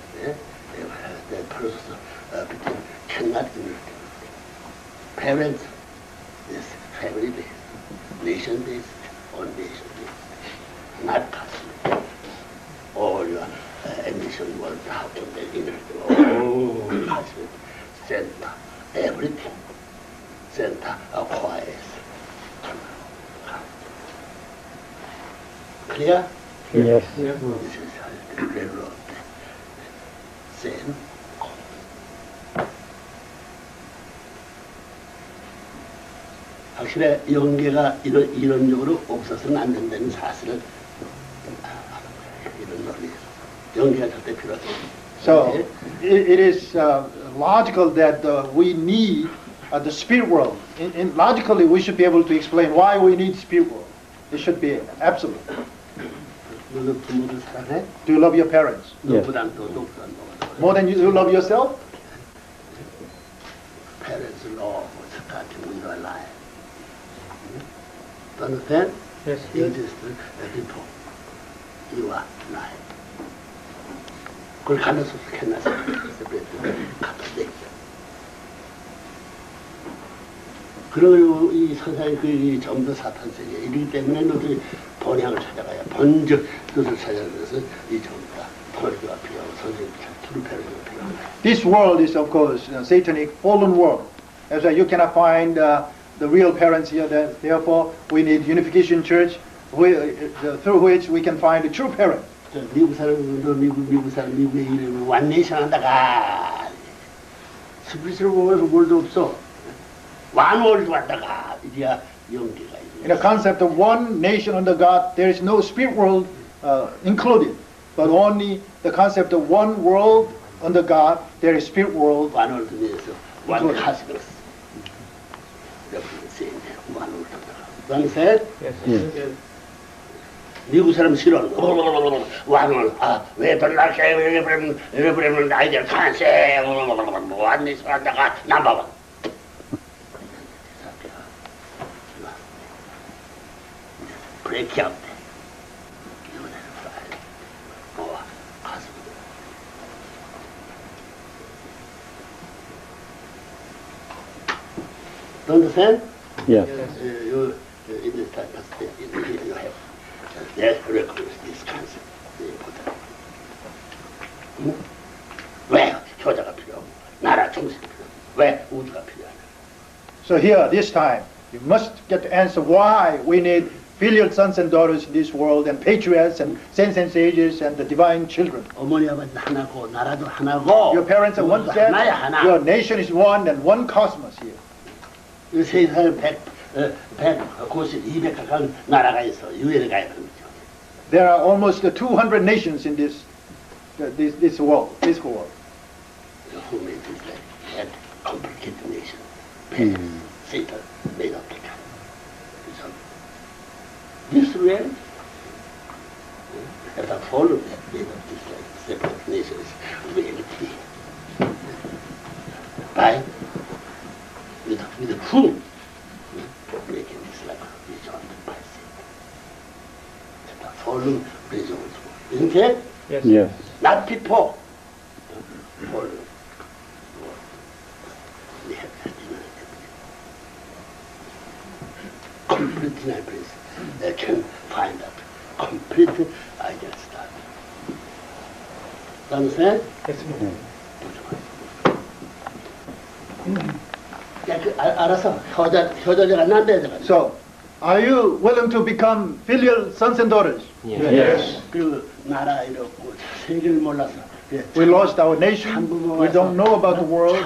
The person between cannot inherit. Parents is family based, nation based, or nation based, not cosmic. All your ambition was how to make inherit. Oh, cosmic center, everything. Center acquires. Clear? Yes. This is the railroad. Same. 확실히 연계가 이론적으로 없어서는 안 된다는 사실을 이런 논리에서 연계가 절대 필요 없어요. So it is logical that we need the spirit world. Logically, we should be able to explain why we need spirit world. It should be absolute. 너는 부모를 사랑해? Do you love your parents 너보단 더 높은 more than you love yourself? Parents love is starting with your life. Understand? Yes. Exist before you are alive. 그걸 가면서 캐나서 갖다 내. 그리고 이 선상이 그 전부 사탄 세계 이기 때문에 너들이 번향을 찾아가야 번적 뜻을 찾아가서 이 전부가 번개가 필요하고 선생님 트루페르가 필요하고. This world is, of course, a satanic fallen world. As you cannot find the real parents here. Therefore, we need unification church, through which we can find the true parent. 미국 사람들도 미국 사람 미국의 이름을 완네이션 한다가 스피리추얼 월드 없어. 완월드 한다가 이제야 연계가 있어. In the concept of one nation under God, there is no spirit world included. but only the concept of one world under God, there is spirit world. One world means one cosmos. One world. You understand? Yes. 미국 사람 싫어. 왕은 왜 별날게 왜 그러면 아이들 탄세 완전 한다가 남봐봐. 브레이크 아웃. Do you understand? Yes. You in this type of state, you have that recognize this concept. important. 왜 효자가 필요하고 나라 정신이 필요하고 왜 우주가 필요하냐? So here, this time, you must get the answer why we need filial sons and daughters in this world, and patriarchs and saints and sages and the divine children. 어머니 아버지 하나고 나라도 하나고 Your parents are one 우주도 set, 하나야 하나. your nation is one, and one cosmos here. 이 세상에 190, 200 가까운 나라가 있어. 유엔에 가야 되는 거죠. There are almost 200 nations in this world. Who made this land? Complicated nation. Satan made up the country. So, this reality, as a follower that made up this land, separate nations, reality. By with whom making this like religion by Satan. That a fallen religion, isn't it? Yes. Not people. Fallen. We have that complete deniability. They can find out complete identity. Understand? 알아서 효자가 남자가. So, are you willing to become filial sons and daughters? Yes. 그리고 나라 이렇고 세계를 몰라서. We lost our nation. We don't know about the world.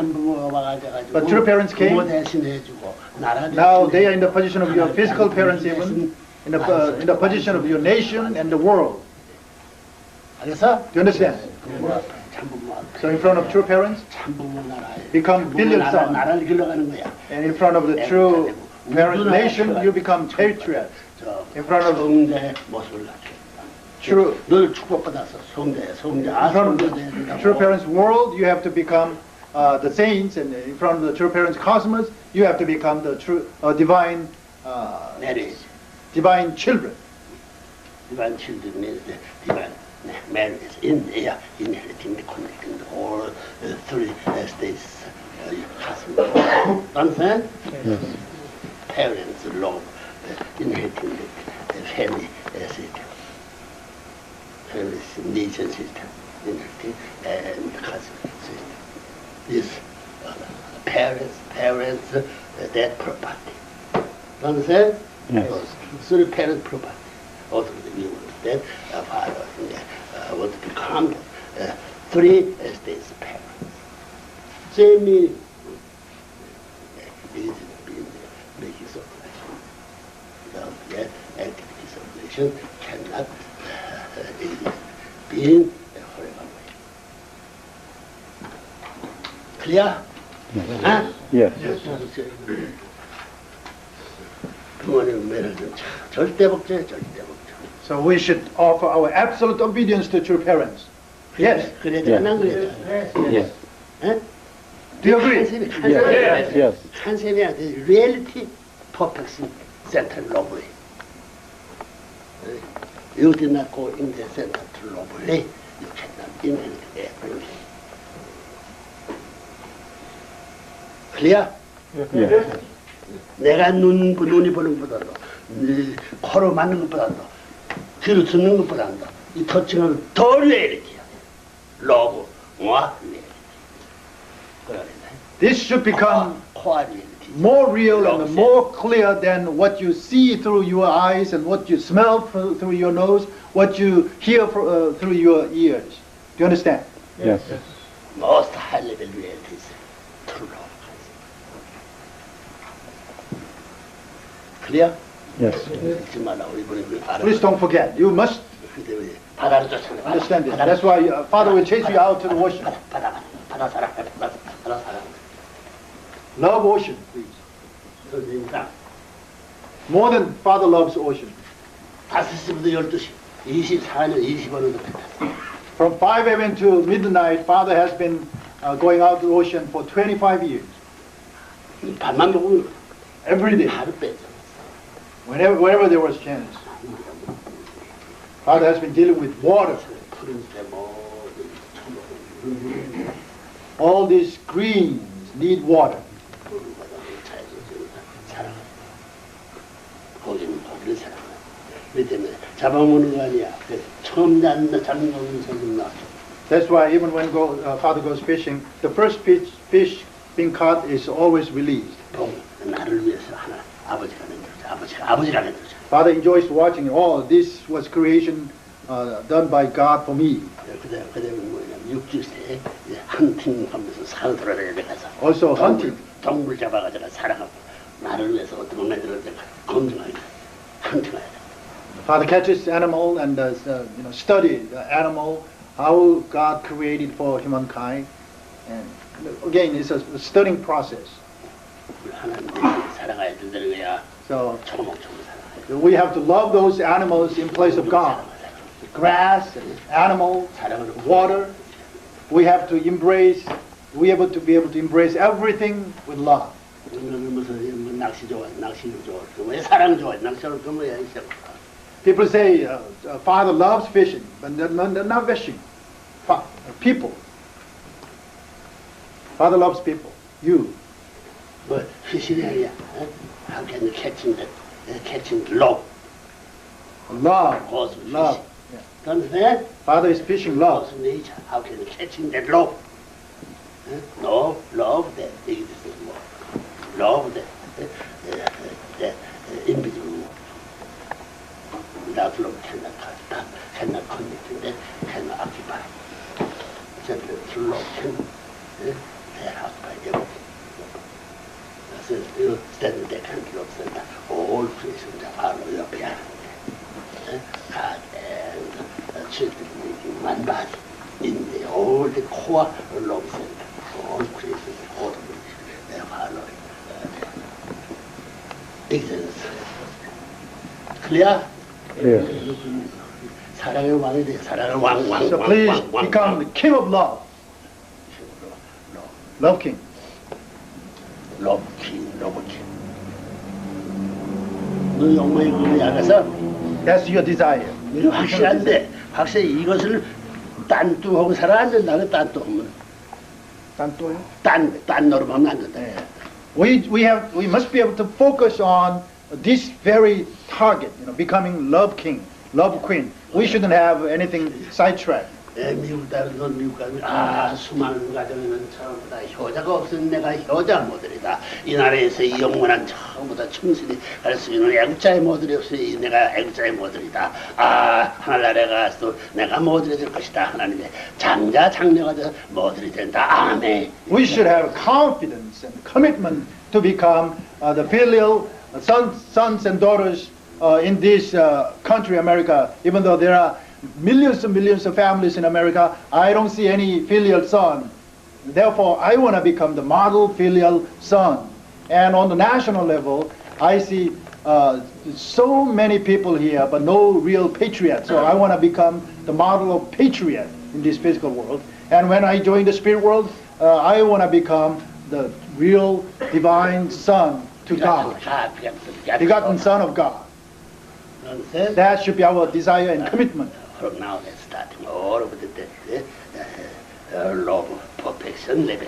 But true parents came. Now they are in the position of your physical parents, even in the position of your nation and the world. Do you understand? So in front of true parents, become filial sons. And in front of the true parent nation, you become patriots. In front of true, 늘 축복받아서 성대 in front of the true parents' world, you have to become the saints, and in front of the true parents' cosmos, you have to become the true divine divine children. Divine children means the divine marriage in there, inheriting the connecting all three states. Understand? Yes. Parents love inheriting the family system. Family nation system, inheriting and cosmic system. This parents, that property. Understand? Yes. Three parent property. Also, you understand? Father want to become three states parents. Same meaning. Making circulation. Without that activities of nation cannot exist. Being forever. Clear? Huh? Yes. 부모님 매를 좀 절대 복제, 절대 복제. So we should offer our absolute obedience to true parents. Yes. 그래야 돼, 안 그래야 돼. Yes. 응? Do you agree? Yes. Yes. 컨셉이야, reality, perfection, center, lovely. You did not go in the center to lovely. You cannot inherit everything. Clear? Yes. 내가 눈이 보는 것보다도, 코로 맞는 것보다도, 귀로 듣는 것보다도, 이 터치는 더 리얼리티야. 러브, 리얼리티. This should become 코어 리얼리티. more real and more clear than what you see through your eyes and what you smell through your nose, what you hear through your ears. Do you understand? Yes. Most high level reality is true love. Clear? Yes. 잊지 말라고 이번에 그 Please don't forget. You must 바다를 쫓아내. understand this. That's why Father will chase you out to the ocean. 바다 사랑, 바다 사랑. Love ocean, please. 선생님상 More than Father loves ocean. 5시부터 12시, 24년 20원을 뺐다. From 5 a.m. to midnight, Father has been going out to the ocean for 25 years. 밥만 먹으면 Every day, 하루 빼죠. whenever there was chance. Father has been dealing with water. 푸른새 뭐 All these greens need water. 사랑. 거기는 거기를 사랑해. 그렇기 때문에 잡아먹는 거 아니야. 처음 잡는 손님 나왔어. That's why even when Father goes fishing, the first fish being caught is always released. 나를 위해서 하나 아버지가 만들었어. 아버지가 만들었어. Father enjoys watching. Oh, this was creation done by God for me. 그다음에 뭐냐면 육지세 헌팅하면서 산을 돌아다니는 가서 Also hunting. 동물 잡아가지고 사랑하고 나를 위해서 어떤 걸 만들었는지 검증하게 헌팅해야 돼. Father catches animal and study the animal, how God created for humankind. And again, it's a studying process. 하나님 사랑해야 된다는 거야. So 초목초목 사랑해. we have to love those animals in place of God. The grass, and animal, water. We have to embrace. We have to be able to embrace everything with love. 무슨 낚시 좋아, 낚시를 좋아. 왜 사랑 좋아? 낚시를 그 뭐야 이제. People say Father loves fishing, but they're not fishing. People. Father loves people. You. 뭐 fishing 아니야. How can you catching love? Love. Cause Love. fishing. Do you understand? Father is fishing love. Cause nature. How can you catching that love? No, love that is love. Love that invisible. Without love cannot connect, cannot occupy. Just through love can occupy everything. So you stand there and love center. All creation are your piano. God and children making one body in the all the core love center. All creation, all they follow. Existence. Clear? Clear. 사랑의 왕이 돼. 사랑의 왕. So please become the king of love. Love king. Love king. 너 영광의 꿈이 알아서 That's your desire. 이거 확실한데 확실히 이것을 딴뚜하고 살아 안 된다. 그 딴뚜하면 딴 노름하면 안 된다. We must be able to focus on this very target, becoming love king, love queen. We shouldn't have anything sidetracked. 미국 다른 미국 가면 수많은 가정에는 처음보다 효자가 없은 내가 효자 모델이다. 이 나라에서 이 영원한 처음보다 충실히 갈 수 있는 애국자의 모델이 없으니 내가 애국자의 모델이다. 하늘나라에 가서 내가 모델이 될 것이다. 하나님의 장자장녀가 돼 모델이 된다. 아멘. We should have confidence and commitment to become the filial sons and daughters in this country, America. Even though there are millions and millions of families in America, I don't see any filial son. Therefore, I want to become the model filial son. And on the national level, I see so many people here, but no real patriot. So I want to become the model of patriot in this physical world. And when I join the spirit world, I want to become the real divine son to God, begotten son of God. That should be our desire and commitment. From now, let's start all over the love, perfection level,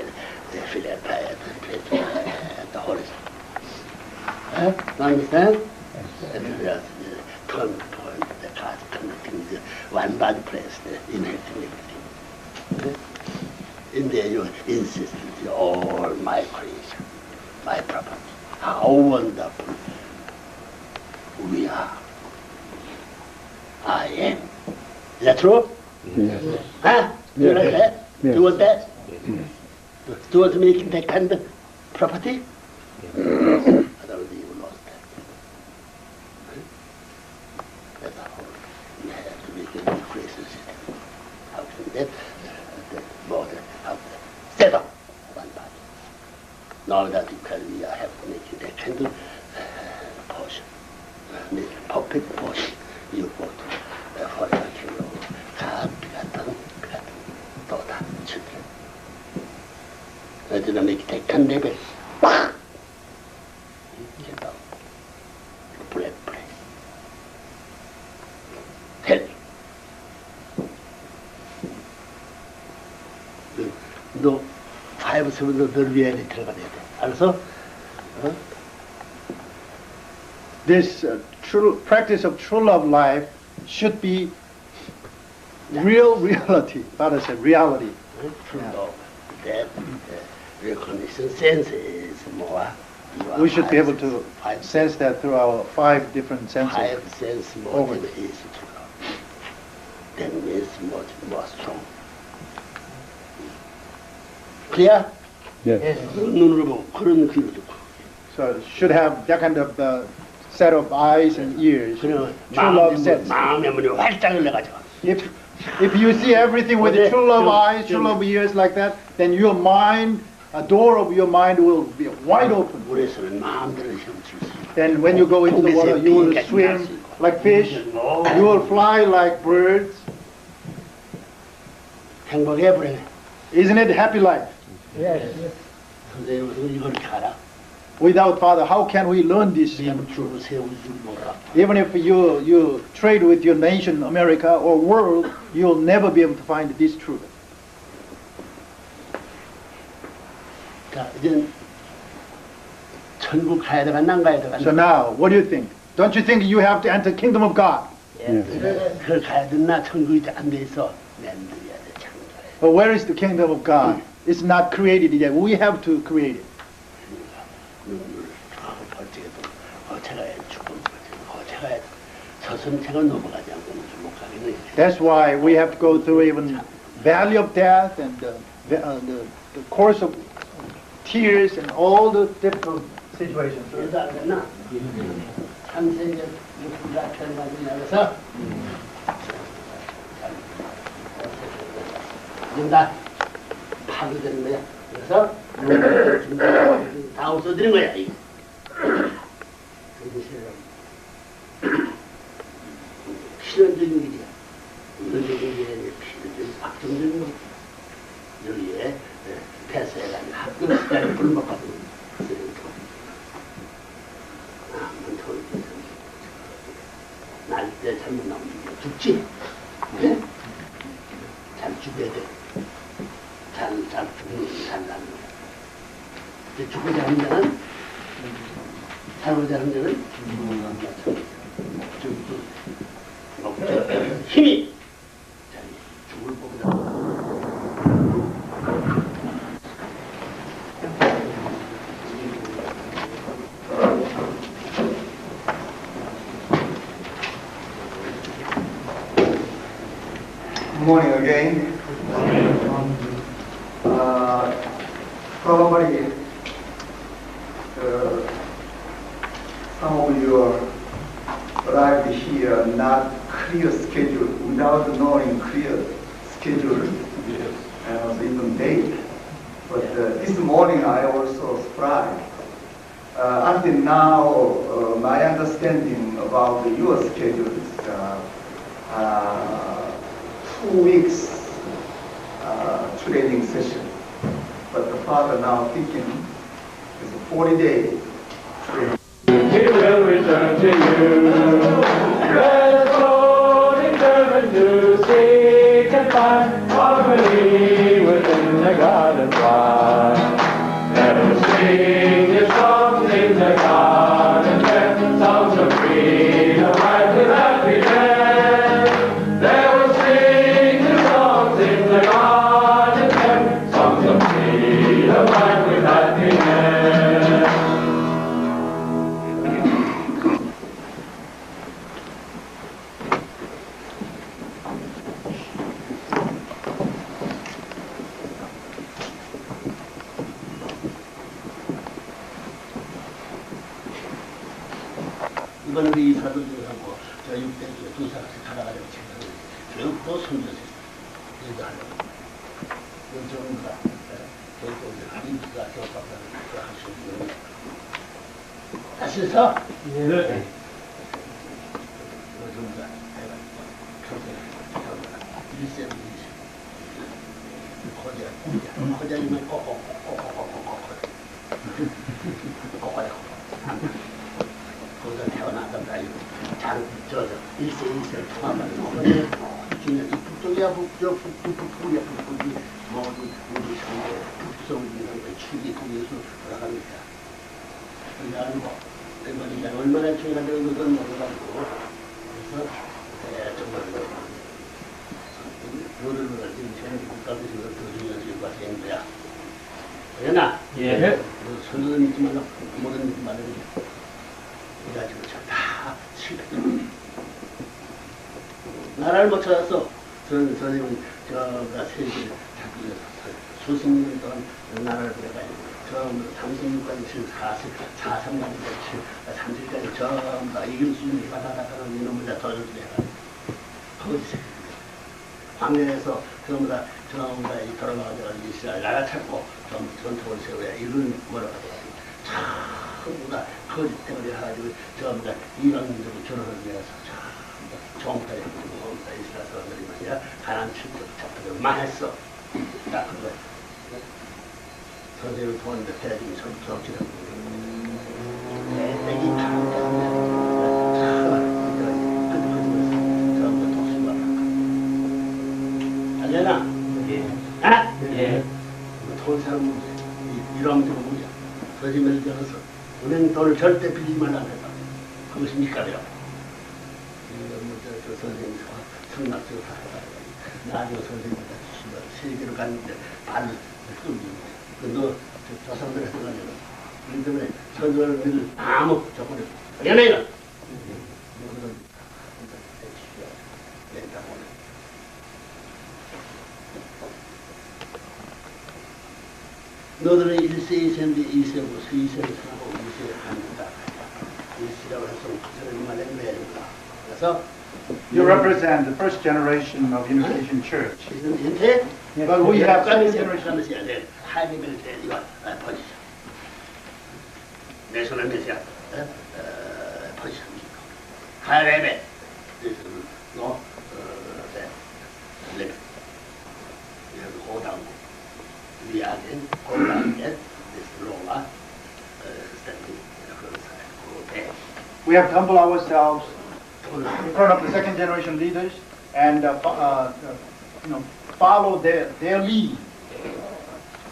the filial piety, the horizon. Understand? The turn point, the card connecting the one body place, the inheriting everything. In there you insist with all my creation, my property. How wonderful we are. I am. Is that true? Yes. Huh? Do you like that? Yes. Do you want that? Do you want to make that kind of property? Otherwise you lost that. Now that because we have to make the candle portion, make a perfect portion, you go to forever kilo, 같은 또다 치킨. 어디다 make the candle, 팍! 이게 또 블랙. 헬. 너 5, 7도 널 위해 들어가야 돼. 알았어? 어? This true practice of true love life should be real reality. Father said reality. True love. That recognition sense is more. We should be able to five sense that through our 5 different senses. sense more Over. than is true love. That means much more strong. Clear? Yes. 그런 눈으로 보고 그런 귀로 듣고. So it should have that kind of set of eyes and ears. 그러면 True love sense. 마음의 문이 활짝 열려가지고. If you see everything with the true love eyes, true love ears like that, then your mind, a door of your mind will be wide open. 물에서는 마음대로 헤엄칠 수 있어. Then when you go into the water, you will swim like fish. You will fly like birds. 행복해 버리네. Isn't it a happy life? 선생님은 이걸 이렇게 알아? Without Father, how can we learn this? 줄을 세울 줄 몰라. Even if you trade with your nation, America or world, you'll never be able to find this truth. 자, 이제 천국 가야 되가 난 가야 되가. So now, what do you think? Don't you think you have to enter the kingdom of God? 그 가야 되나 천국이 안 돼 있어. 만들어야 돼 창조해. But where is the kingdom of God? It's not created yet. We have to create it. 눈물을 벌칙해도 어체가야 죽음 어체가야 저승체가 넘어가지 않고 못 가겠네. That's why we have to go through even valley of death and the course of tears and all the difficult situations. 그래서 안 됐나? 참생전 육수가 편하게 나가서 이다 파괴되는 거야. 그래서 다 없어지는 거야. 이게. 필연적인 일이야. 필연적인 일이 필연적인 확정적인 거. 여기에 폐쇄해가지고 학교 시간에 불먹하고 날때 잘못 나오면 죽지. 네? 잘 죽여야 돼. 잘 죽는 잘 나는 거야. 죽고자 하는 자는 살고자 하는 자는 힘이 죽을 법이다. Good morning again. Probably some of you arrived here not clear schedule, without knowing clear schedule and also even date. But this morning I also surprised. Until now, my understanding about your schedule is 2 weeks training session. But the Father now thinking is 40 days training. He will return to you. Let us all determine to seek and find harmony within the garden wide. Let us sing the songs in the garden there, songs of freedom, right with happiness. Let us sing the songs in the garden there, songs of freedom, right with happiness. 이번에 우리 사도들하고 저 6대째 두 사람씩 가다가지고 교육도 손주세요. 일도 하려고. 이건 전부 다 인기가 좋았다는 하시는 다시 해서 네. 요즘과 평생 일생 거기이면 거기서 태어나던가 일생 통합하는 거기는 북쪽이야 북쪽이야 북쪽이 모든 우리 상대 북성이라는 걸 추기 통해서 돌아갑니다. 그게 아니고 얼마나 중요한 것은 모르가지고 그래서 정말 노래를 지금 쟤는 국가대표로 더 중요한 지구가 된 거야. 그러나 예. 선언은 믿지 말라 모든 믿지 말라 그래가지고 다 실패. 나라를 못 찾았어. 선생님은 저가 세계를 자꾸 수십 년 동안 나라를 보내가지고 전부 36까지 지금 43까지 30까지 전부 다 이길 수 있는 바다다가는 이놈을 다 더 주게 해가지고 거기 광야에서 전부 다 돌아가가지고 이스라엘 나라 찾고 전통을 세워야 이런 뭐라고 하더라고요. 전부 다 거짓 때문에 해가지고 전부 다 이방 민족을 결혼을 위해서 전부 다 이스라엘 사람들이 말이야 가난 친구 잡혀서 망했어. 딱 그거 선생님을 통하는데 대중이 정치라고 애기 가는 알려나? 예. 아? 예. 돈 사는 문제 이런 문제가 뭐냐? 거짓말을 들어서 은행 돈을 절대 빌리지 말라고 했다. 그것이 니까요. 저 선생님이 성낙적으로 다 해가지고 나중에 선생님한테 세계로 갔는데 발을 너 조상들한테 가지고 그렇기 때문에 선생님을 아무 조건이 없어. 연예인은 모든 낸다 보네. 너들은 1세, 2세인데 2세고 2세를 사고 2세를 갖는다. 1세라고 해서 저런 말에 매는다. 그래서 You represent the first generation of Unification Church. 인테 But we have second generation. generation. 하이벨 때 이거 퍼지죠. 내셔널 메시아 퍼지죠. 하이벨 너 레벨 고당 위아된 고당된 로마 스탠딩 We have to humble ourselves in front of the second generation leaders and follow their lead.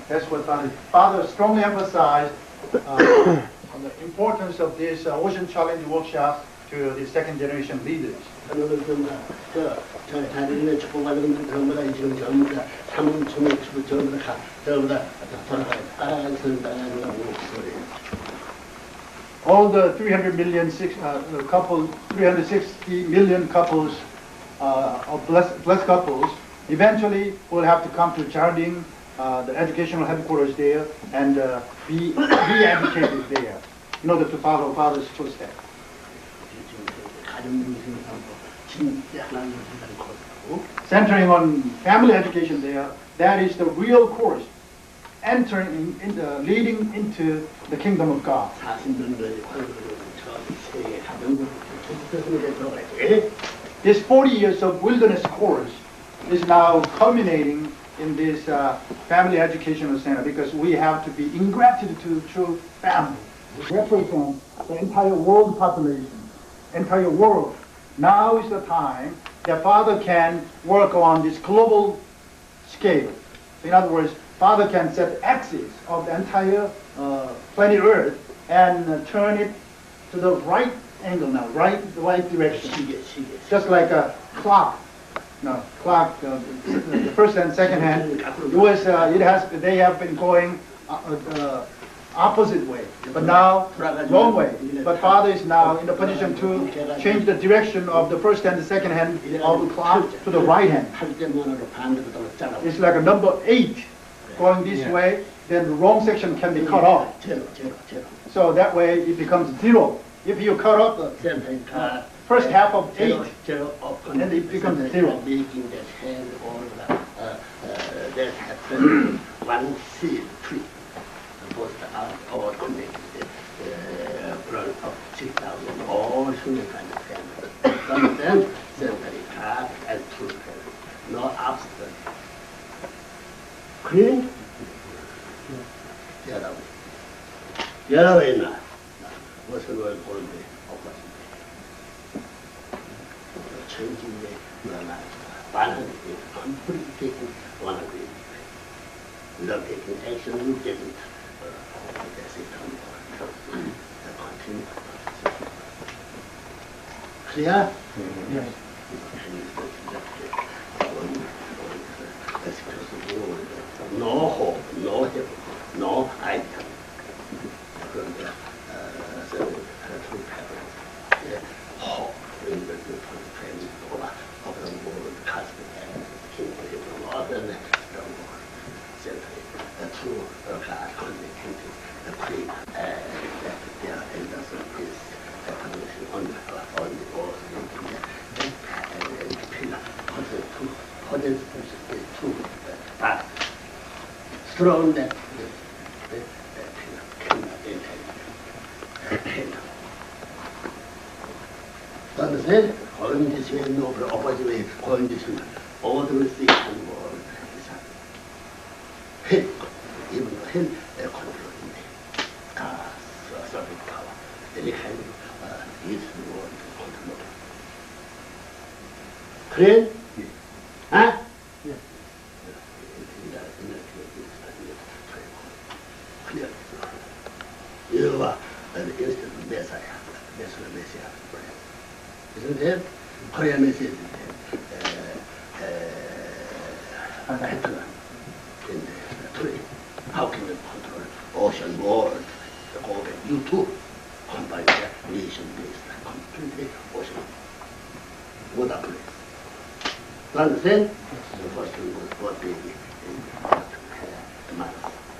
That's what Father strongly emphasized on the importance of this Ocean Challenge workshop to the second generation leaders. 저는 저 자리에 축복받는 전부 다 지금 전부 다 삼중의 축복 전부 다 돌아가요. 따라가는 거예요. All the 360 million couples of blessed couples eventually will have to come to Charding, the educational headquarters there, and be educated there in order to follow Father's footsteps. Centering on family education there, that is the real course, leading into the kingdom of God. This 40 years of wilderness course is now culminating in this family educational center because we have to be engrafted to true family. Represent the entire world population, entire world. Now is the time that Father can work on this global scale. In other words, Father can set axis of the entire planet Earth and turn it to the right angle now, the right direction. Just like a clock. No, clock. The first and second hand. They have been going opposite way, but now wrong way. But Father is now in the position to change the direction of the first and the second hand of the clock to the right hand. It's like a number 8 going this way, then the wrong section can be cut off. So that way it becomes 0. If you cut off the first half of 8, then it becomes 0. one seed tree. Both are all connected. Blood of 6,000, all humankind family. Some of them certainly God and true heaven. No obstacle. Clean? 여러 회나 무슨 걸 보는데 없었습니다. 천진의 누나나 반항이 complete taking one of it. Without taking action, you didn't. That's it. Continue. Clear? Yes. No hope, no heaven, no item. From the true parents, hope in the training of the world, cosmic and kingdom of the world. Simply the true God communicated the creed and that their elders is the condition on the earth and the pillar for the true but strong that understand? Going this way, no, but opposite way, going this way. All the things and world is hell. Even hell, they're controlling me. Certain power. Any kind of is the world control. Clear? Huh? Yes. Clear. You are an instant Messiah. Messiah. Isn't it? Korean message Hitler in the tree. How can you control ocean world? You too combine that nation based completely ocean. What a place. You understand? The first thing was what baby in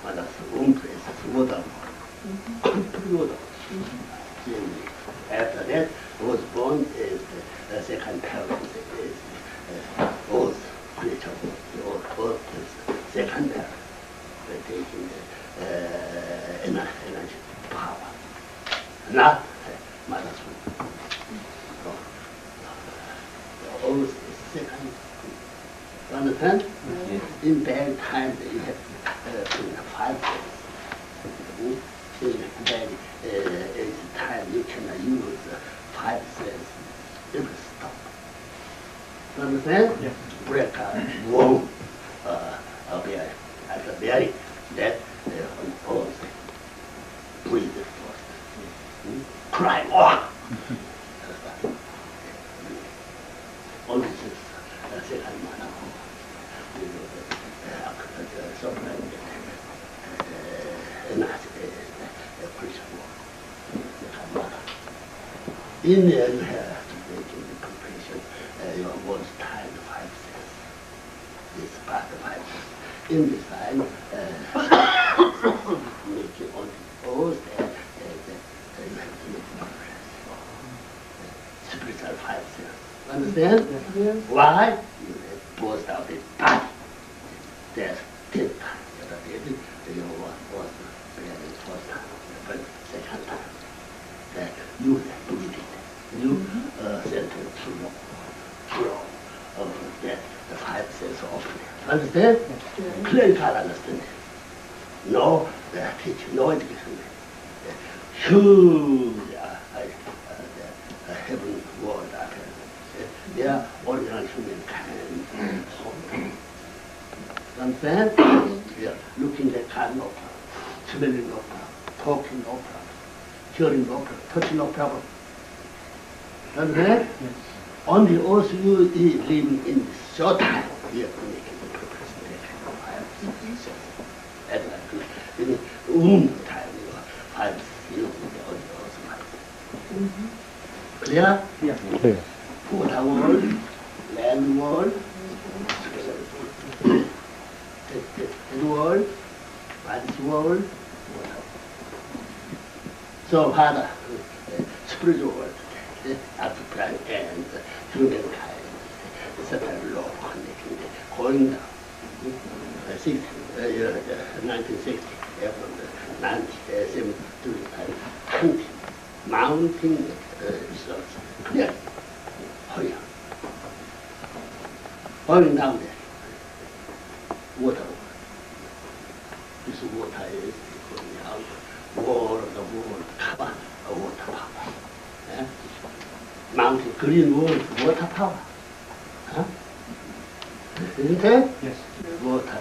mother's own place is water. Complete water. After that was born is the second parent is both creature, both is second parent. They're taking energy, power, not mother's womb. Always is second. You understand? Yes. In bad times you have 5 days. In bad time you cannot use 5 cents. It will stop. You understand? Yes. Break womb. After bearing that, pause. Breathe first. Cry. Oh! All this is second manner. In there you have to make a comparison. Your words time 5 cents. This part of 5 cents. In this time, making on those that you have to make a comparison. Spiritual 5 cents. Understand? Yes. Why? You have burst out the body. There's 10 times. You was bearing first time, but second time. That you have to read it. You sent it through that the 5 cents offering. Understand? Yes. Clearly understand. No teaching, no education. Huge heaven world out there. They are ordinary humankind. Understand? Yeah. Looking at kind no problem, smelling no problem, talking no problem, hearing no problem, touching no problem. Understand? Yes. Only also you is living in this short time. You are making the purpose. That's like in the womb time you are 5 years also. Clear? Yes. Clear. Water world, land world, the world, body's world, water. So Father, spiritual world, after planet and humankind, it's a very low connecting, going down. 6 1960, from the 1970 to hunting, mounting results. Clear. Oh yeah. Going down there, water. This water is going out, wall of the wall, power, water power. Yeah? Mountain, green wall, water power. Huh? Isn't it? Yes. Water,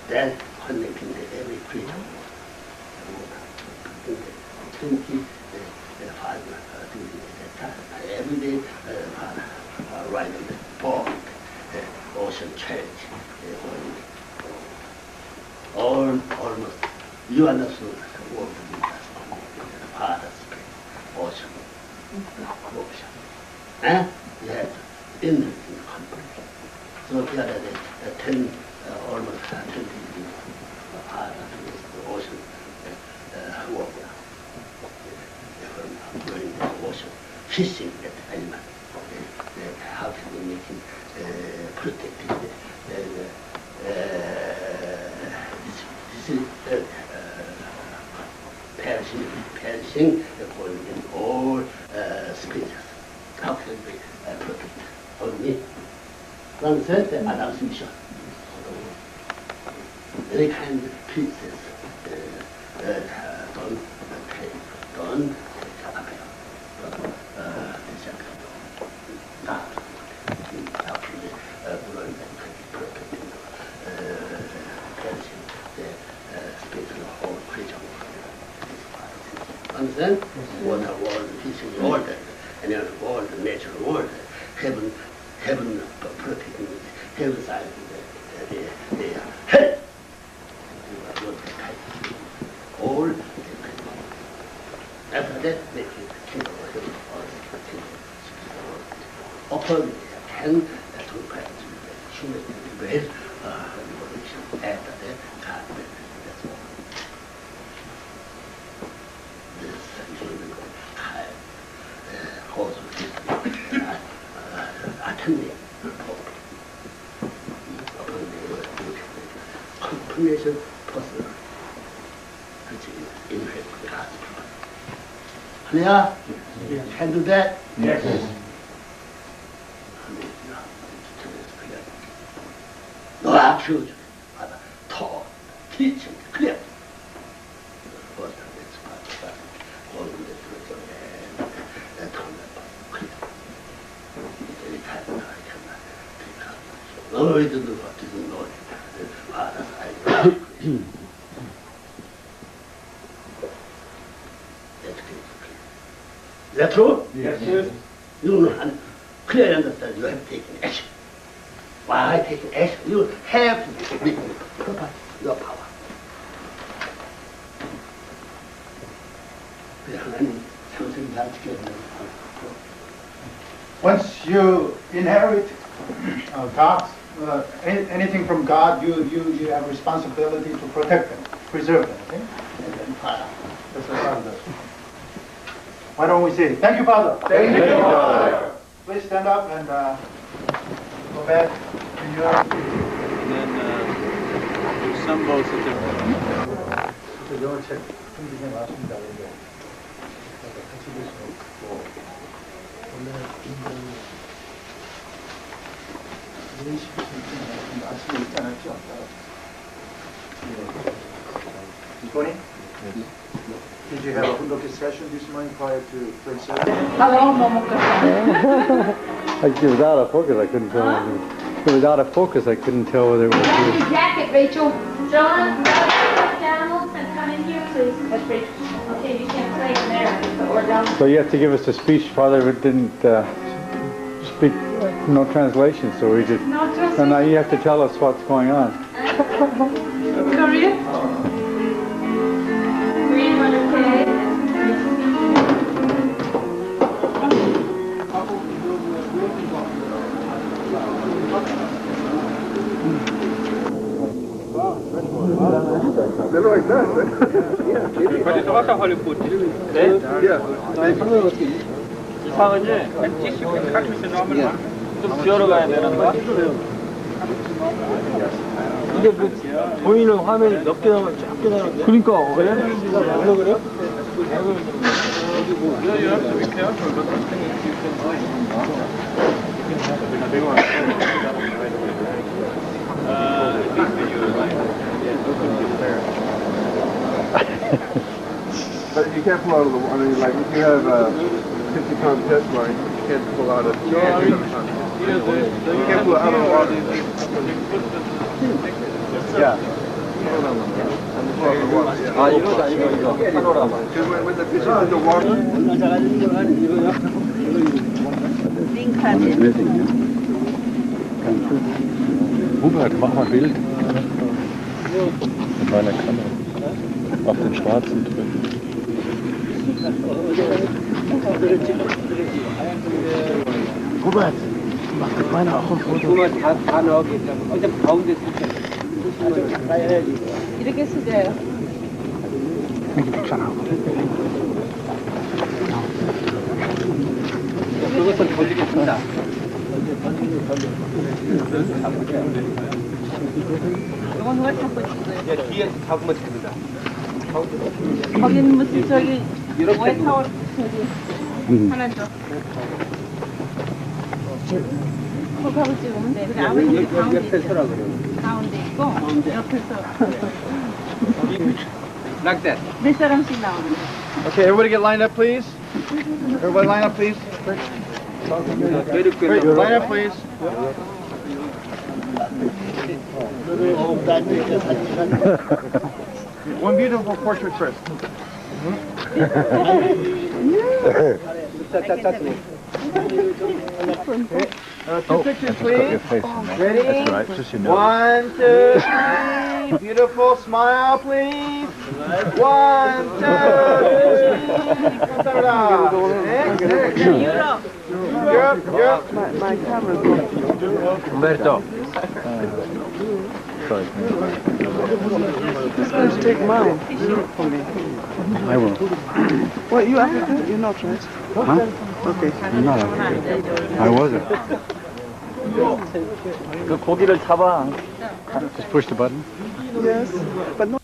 that connecting every creature. Water, 25 during that time. Every day, right on the pond, ocean change, almost, you understood the world leaders on the part of space, ocean, ocean. And you have interesting company. So the other day, 10, almost 20 people part of the ocean water. During the ocean, fishing at the element. How can we make it protected? This is perishing according in all species. How can we protect only? Understand the Adam's mission. Any kind of pieces don't take appeal. Understand? Water world, fishing world, and then world, natural world, heaven protecting heaven side, the head. All after that, make it kingdom of heaven or upon 10 to human race revolution. After that, God made it. That's all. This human time holds attending upon the confirmation person, which is inherent in God's people. Clear? Yes. Can do that? Yes. No accusation, but taught, teaching, clear. What is part of that? Holding the truth and clear. Any time I cannot take out. No, it doesn't know what is know it. Father's eye. That's clear. Is that true? Yes. You know, clearly understand you have taken action. Why taking action? You have to make proper your power. Once you inherit God's, anything from God, you have responsibility to protect them, preserve them. Okay? That's what Father does. Why don't we say, thank you, Father. Thank you, Father. Please stand up and go back to your... And then some boats that 영어 책 준비해 놨습니다. 이게 같이 보시면 원래는 이런 식으로 아침에 있지 않았죠? Tony? Did you have a conducted session this morning prior to play service? without a focus, I couldn't tell. Without a focus, I couldn't tell whether it was Grab you. your jacket, Rachel. John, down and come in here, please. That's Rachel. Okay, you can't play in there, or down. So you have to give us a speech. Father didn't speak, no translation, so we just... No, just So now you have to tell us what's going on. Korea. Green one, okay. 거기 들어가서 헐리우드. 네? 이상하지? 찌시고 같이 나오면 좀 지어러 가야 되는 거야? 근데 그 보이는 화면이 몇 개 남았, 작게 남았네. 그러니까 그래? 그래? But you can't pull out of the, I mean, like if you have a 50-pound test line, you can't pull out of, you can't pull out of the water. Yeah. 아, 이거다, 이거. 파노라마. Because when the fish is in the water, Hubert, mach mal ein Bild. Mit meiner Kamera. Auf den schwarzen drücken. Hubert, mach das meine auch ein Foto. 그만 다 넣어야겠다. 일단 가운데 쓰자. 이렇게 쓰세요. 여기 붙여놔. 그것은 던지겠습니다. 이건 누가 잡고 있어요? 뒤에 잡으면 됩니다. 거기는 무슨 저기 웨타워 저기 하나 줘. 그거하고 찍으면 돼. 그래 아무리 가운데 옆에 있어. 서라 그래요. 가운데 있고 옆에서 Like that. 몇 사람씩 나오는 거. Okay, everybody get lined up, please. Everybody line up, please. 이렇게 Line up, please. One beautiful portrait first. Two pictures, please. Ready? That's right, just you know. 1, 2, 3. Beautiful smile, please. 1, 2, 3. 감사합니다. Next. Europe. my camera's going. Umberto. Sorry. Who's going to take mine for me? I will. Well, you African? You're not, right? Huh? Okay. No, I wasn't. 그 고기를 잡아. Just push the button. Yes, but not